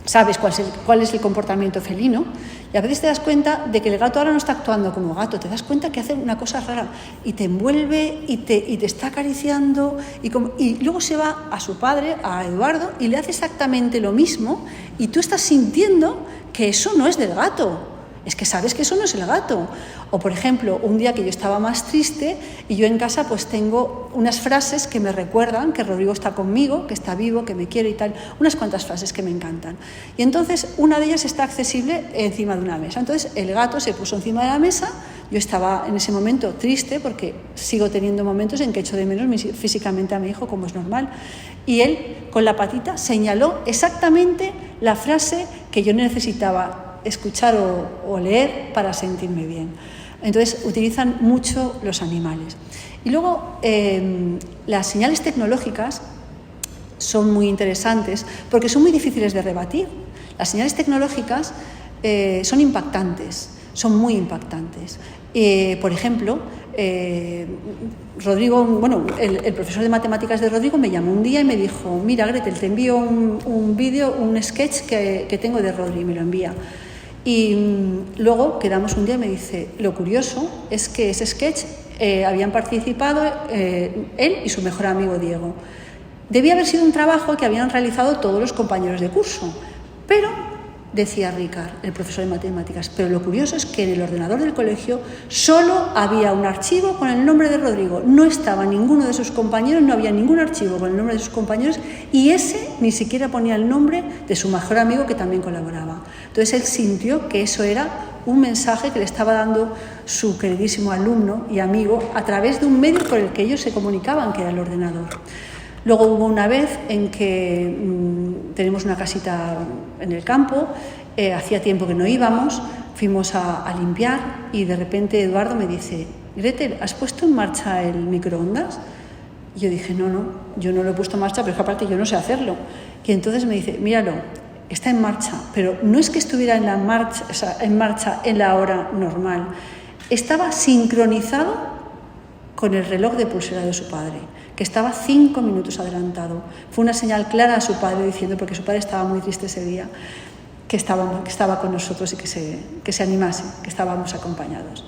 sabes cuál es el comportamiento felino, y a veces te das cuenta de que el gato ahora no está actuando como gato, te das cuenta que hace una cosa rara y te envuelve y te está acariciando y luego se va a su padre, a Eduardo, y le hace exactamente lo mismo y tú estás sintiendo que eso no es del gato. Es que sabes que eso no es el gato. O, por ejemplo, un día que yo estaba más triste y yo en casa pues tengo unas frases que me recuerdan que Rodrigo está conmigo, que está vivo, que me quiere y tal. Unas cuantas frases que me encantan. Y entonces una de ellas está accesible encima de una mesa. Entonces el gato se puso encima de la mesa. Yo estaba en ese momento triste porque sigo teniendo momentos en que echo de menos físicamente a mi hijo, como es normal. Y él, con la patita, señaló exactamente la frase que yo necesitaba escuchar o leer para sentirme bien. Entonces utilizan mucho los animales. Y luego las señales tecnológicas son muy interesantes porque son muy difíciles de rebatir. Las señales tecnológicas son impactantes, son muy impactantes. Por ejemplo, Rodrigo, el profesor de matemáticas de Rodrigo me llamó un día y me dijo: mira, Gretel, te envío un vídeo, un sketch que tengo de Rodrigo, y me lo envía. Y luego quedamos un día y me dice: lo curioso es que ese sketch habían participado él y su mejor amigo Diego. Debía haber sido un trabajo que habían realizado todos los compañeros de curso, pero, decía Ricard, el profesor de matemáticas, pero lo curioso es que en el ordenador del colegio solo había un archivo con el nombre de Rodrigo. No estaba ninguno de sus compañeros, no había ningún archivo con el nombre de sus compañeros, y ese ni siquiera ponía el nombre de su mejor amigo que también colaboraba. Entonces él sintió que eso era un mensaje que le estaba dando su queridísimo alumno y amigo a través de un medio por el que ellos se comunicaban, que era el ordenador. Luego hubo una vez en que tenemos una casita en el campo, hacía tiempo que no íbamos, fuimos a limpiar y de repente Eduardo me dice: Gretel, ¿has puesto en marcha el microondas? Y yo dije: no, yo no lo he puesto en marcha, pero es que aparte yo no sé hacerlo. Y entonces me dice: míralo, está en marcha, pero no es que estuviera en marcha en la hora normal, estaba sincronizado con el reloj de pulsera de su padre, que estaba 5 minutos adelantado. Fue una señal clara a su padre diciendo, porque su padre estaba muy triste ese día, que estaba con nosotros y que se animase, que estábamos acompañados.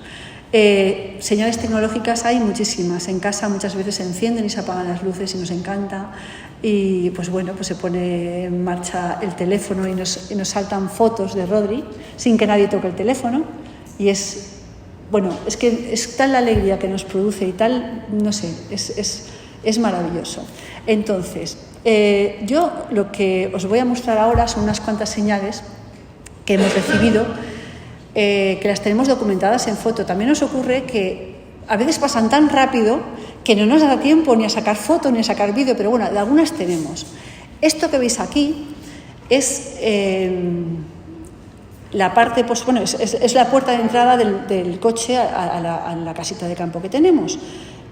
Señales tecnológicas hay muchísimas. En casa muchas veces se encienden y se apagan las luces y nos encanta. Y pues se pone en marcha el teléfono y nos saltan fotos de Rodri sin que nadie toque el teléfono. Y es que es tal la alegría que nos produce y tal, no sé, es maravilloso. Entonces, yo lo que os voy a mostrar ahora son unas cuantas señales que hemos recibido, que las tenemos documentadas en foto. También nos ocurre que a veces pasan tan rápido que no nos da tiempo ni a sacar foto ni a sacar vídeo, pero bueno, de algunas tenemos. Esto que veis aquí es la parte, es la puerta de entrada del coche a la casita de campo que tenemos.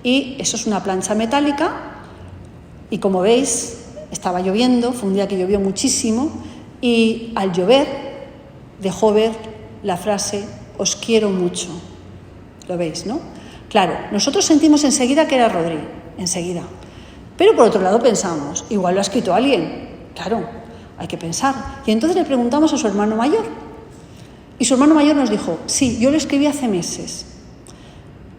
Y eso es una plancha metálica y, como veis, estaba lloviendo, fue un día que llovió muchísimo y al llover dejó ver la frase «os quiero mucho». ¿Lo veis, no? Claro, nosotros sentimos enseguida que era Rodri, enseguida. Pero por otro lado pensamos, igual lo ha escrito alguien. Claro, hay que pensar. Y entonces le preguntamos a su hermano mayor. Y su hermano mayor nos dijo: sí, yo lo escribí hace meses.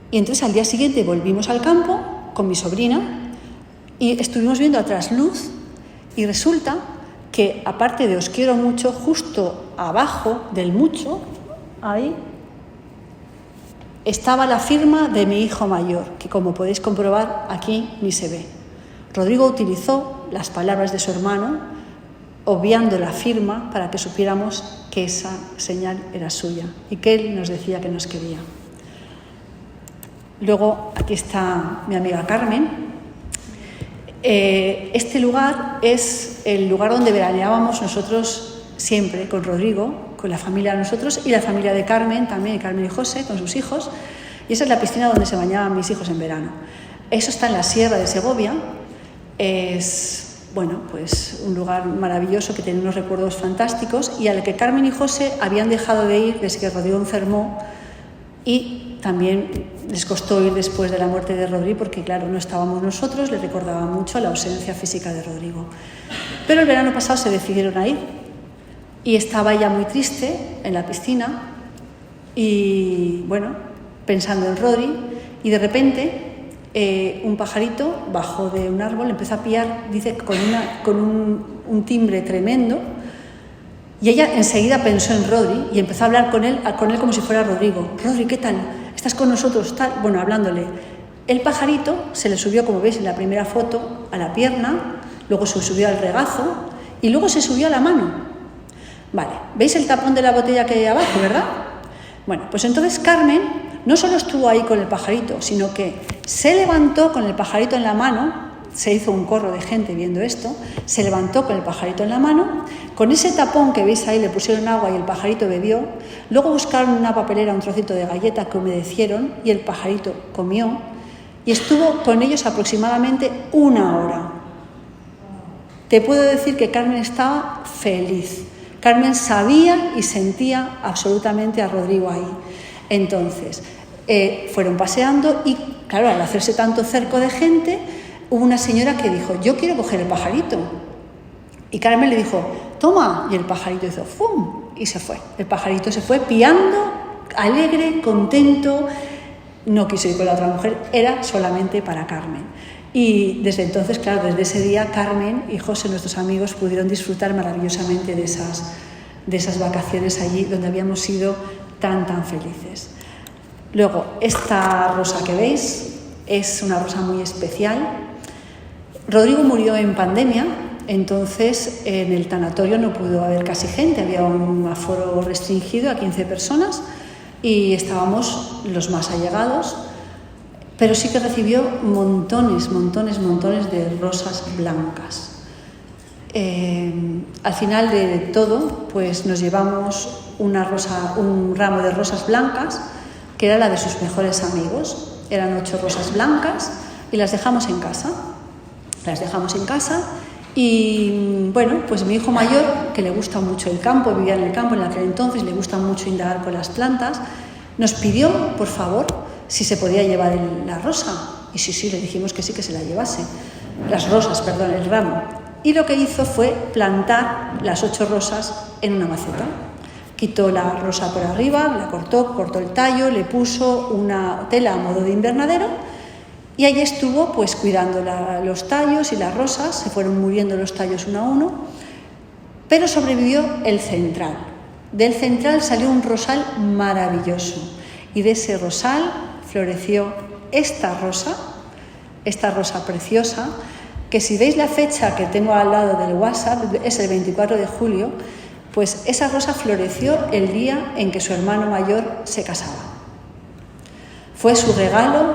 Y entonces al día siguiente volvimos al campo con mi sobrina y estuvimos viendo a trasluz y resulta que, aparte de «os quiero mucho», justo abajo del mucho, ahí, estaba la firma de mi hijo mayor, que, como podéis comprobar, aquí ni se ve. Rodrigo utilizó las palabras de su hermano, obviando la firma, para que supiéramos que esa señal era suya y que él nos decía que nos quería. Luego, aquí está mi amiga Carmen. Este lugar es el lugar donde veraneábamos nosotros siempre, con Rodrigo, con la familia de nosotros y la familia de Carmen también, Carmen y José, con sus hijos. Y esa es la piscina donde se bañaban mis hijos en verano. Eso está en la Sierra de Segovia. Es, bueno, pues un lugar maravilloso que tiene unos recuerdos fantásticos y al que Carmen y José habían dejado de ir desde que Rodrigo enfermó, y también les costó ir después de la muerte de Rodrigo porque, claro, no estábamos nosotros, les recordaba mucho la ausencia física de Rodrigo. Pero el verano pasado se decidieron a ir y estaba ella muy triste en la piscina y, bueno, pensando en Rodri, y de repente un pajarito bajó de un árbol, empezó a piar, dice, con un timbre tremendo, y ella enseguida pensó en Rodri y empezó a hablar con él como si fuera Rodrigo. Rodri, ¿qué tal? ¿Estás con nosotros? Tal. Bueno, hablándole. El pajarito se le subió, como veis en la primera foto, a la pierna, luego se subió al regazo y luego se subió a la mano. Vale, ¿veis el tapón de la botella que hay abajo, verdad? Bueno, pues entonces Carmen no solo estuvo ahí con el pajarito, sino que se levantó con el pajarito en la mano. Se hizo un corro de gente viendo esto, se levantó con el pajarito en la mano, con ese tapón que veis ahí le pusieron agua y el pajarito bebió, luego buscaron en una papelera un trocito de galleta que humedecieron y el pajarito comió y estuvo con ellos aproximadamente 1 hora. Te puedo decir que Carmen estaba feliz. Carmen sabía y sentía absolutamente a Rodrigo ahí. Entonces, fueron paseando y, claro, al hacerse tanto cerco de gente, hubo una señora que dijo, yo quiero coger el pajarito. Y Carmen le dijo, toma. Y el pajarito hizo ¡fum! Y se fue. El pajarito se fue piando, alegre, contento. No quiso ir con la otra mujer, era solamente para Carmen. Y desde entonces, claro, desde ese día, Carmen y José, nuestros amigos, pudieron disfrutar maravillosamente de esas vacaciones allí donde habíamos sido tan felices. Luego, esta rosa que veis es una rosa muy especial. Rodrigo murió en pandemia, entonces en el tanatorio no pudo haber casi gente, había un aforo restringido a 15 personas y estábamos los más allegados, pero sí que recibió montones de rosas blancas. Al final de todo, pues nos llevamos un ramo de rosas blancas, que era la de sus mejores amigos. Eran 8 rosas blancas y las dejamos en casa. Y, bueno, pues mi hijo mayor, que le gusta mucho el campo, vivía en el campo en aquel entonces, le gusta mucho indagar con las plantas, nos pidió, por favor, si se podía llevar la rosa. Y sí, le dijimos que sí, que se la llevase. Las rosas, perdón, el ramo. Y lo que hizo fue plantar las 8 rosas en una maceta. Quitó la rosa por arriba, la cortó el tallo, le puso una tela a modo de invernadero y allí estuvo pues cuidando los tallos y las rosas. Se fueron muriendo los tallos uno a uno, pero sobrevivió el central. Del central salió un rosal maravilloso y de ese rosal floreció esta rosa preciosa, que si veis la fecha que tengo al lado del WhatsApp, es el 24 de julio, pues esa rosa floreció el día en que su hermano mayor se casaba. Fue su regalo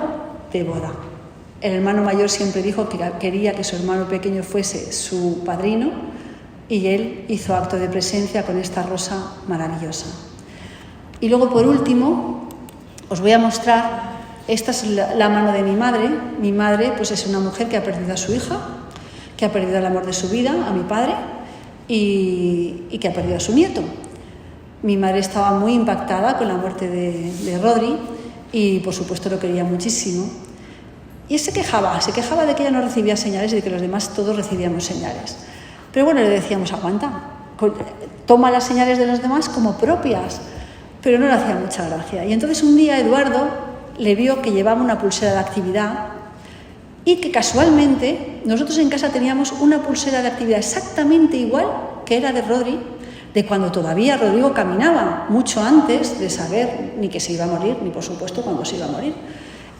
de boda. El hermano mayor siempre dijo que quería que su hermano pequeño fuese su padrino y él hizo acto de presencia con esta rosa maravillosa. Y luego, por último, os voy a mostrar, esta es la mano de mi madre. Mi madre pues es una mujer que ha perdido a su hija, que ha perdido el amor de su vida, a mi padre, y que ha perdido a su nieto. Mi madre estaba muy impactada con la muerte de Rodri y, por supuesto, lo quería muchísimo. Y se quejaba de que ella no recibía señales y de que los demás todos recibíamos señales. Pero bueno, le decíamos, aguanta, toma las señales de los demás como propias, pero no le hacía mucha gracia. Y entonces un día Eduardo le vio que llevaba una pulsera de actividad y que casualmente nosotros en casa teníamos una pulsera de actividad exactamente igual que era de Rodri, de cuando todavía Rodrigo caminaba, mucho antes de saber ni que se iba a morir, ni por supuesto cuando se iba a morir.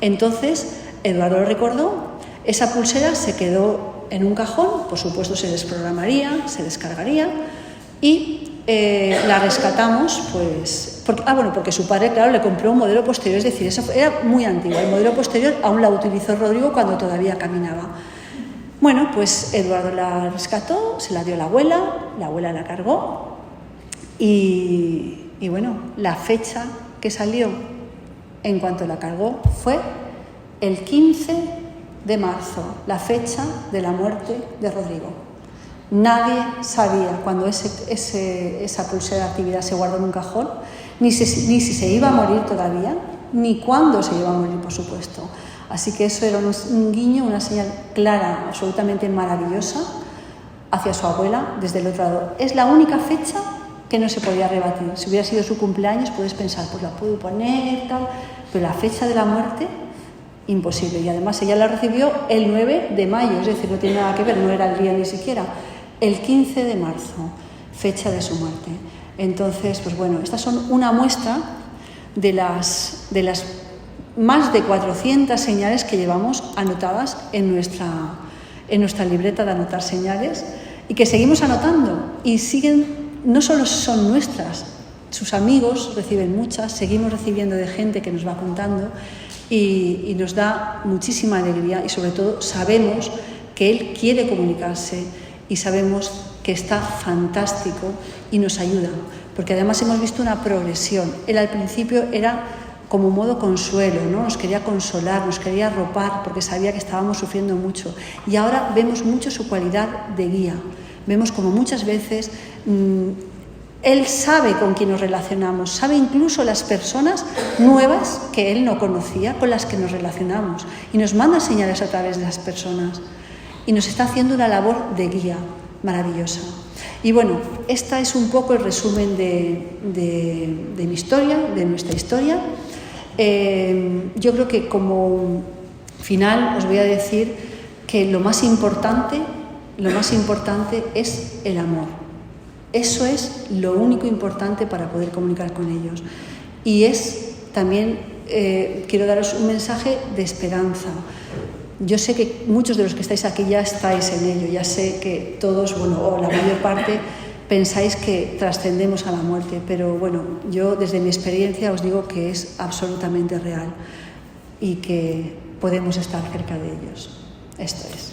Entonces Eduardo lo recordó, esa pulsera se quedó en un cajón, por supuesto se desprogramaría, se descargaría y la rescatamos porque su padre, claro, le compró un modelo posterior, es decir, eso era muy antiguo, el modelo posterior aún la utilizó Rodrigo cuando todavía caminaba. Bueno, pues Eduardo la rescató, se la dio a la abuela la cargó y bueno, la fecha que salió en cuanto la cargó, fue el 15 de marzo, la fecha de la muerte de Rodrigo. Nadie sabía cuando esa pulsera de actividad se guardó en un cajón, ni si se iba a morir todavía, ni cuándo se iba a morir, por supuesto. Así que eso era un guiño, una señal clara, absolutamente maravillosa hacia su abuela desde el otro lado. Es la única fecha que no se podía rebatir. Si hubiera sido su cumpleaños, puedes pensar, pues la puedo poner, tal, pero la fecha de la muerte, imposible. Y además ella la recibió el 9 de mayo, es decir, no tiene nada que ver, no era el día ni siquiera. El 15 de marzo, fecha de su muerte. Entonces, pues bueno, estas son una muestra de las más de 400 señales que llevamos anotadas en nuestra libreta de anotar señales y que seguimos anotando y siguen. No solo son nuestras, sus amigos reciben muchas, seguimos recibiendo de gente que nos va contando y nos da muchísima alegría y sobre todo sabemos que él quiere comunicarse y sabemos que está fantástico y nos ayuda, porque además hemos visto una progresión. Él al principio era como un modo consuelo, ¿no? Nos quería consolar, nos quería arropar porque sabía que estábamos sufriendo mucho y ahora vemos mucho su cualidad de guía. Vemos como muchas veces él sabe con quién nos relacionamos, sabe incluso las personas nuevas que él no conocía con las que nos relacionamos y nos manda señales a través de las personas y nos está haciendo una labor de guía maravillosa. Y bueno, este es un poco el resumen de mi historia, de nuestra historia. Yo creo que como final os voy a decir que lo más importante es el amor. Eso es lo único importante para poder comunicar con ellos. Y es también, quiero daros un mensaje de esperanza. Yo sé que muchos de los que estáis aquí ya estáis en ello, ya sé que todos, bueno, o la mayor parte, pensáis que trascendemos a la muerte, pero bueno, yo desde mi experiencia os digo que es absolutamente real y que podemos estar cerca de ellos. Esto es.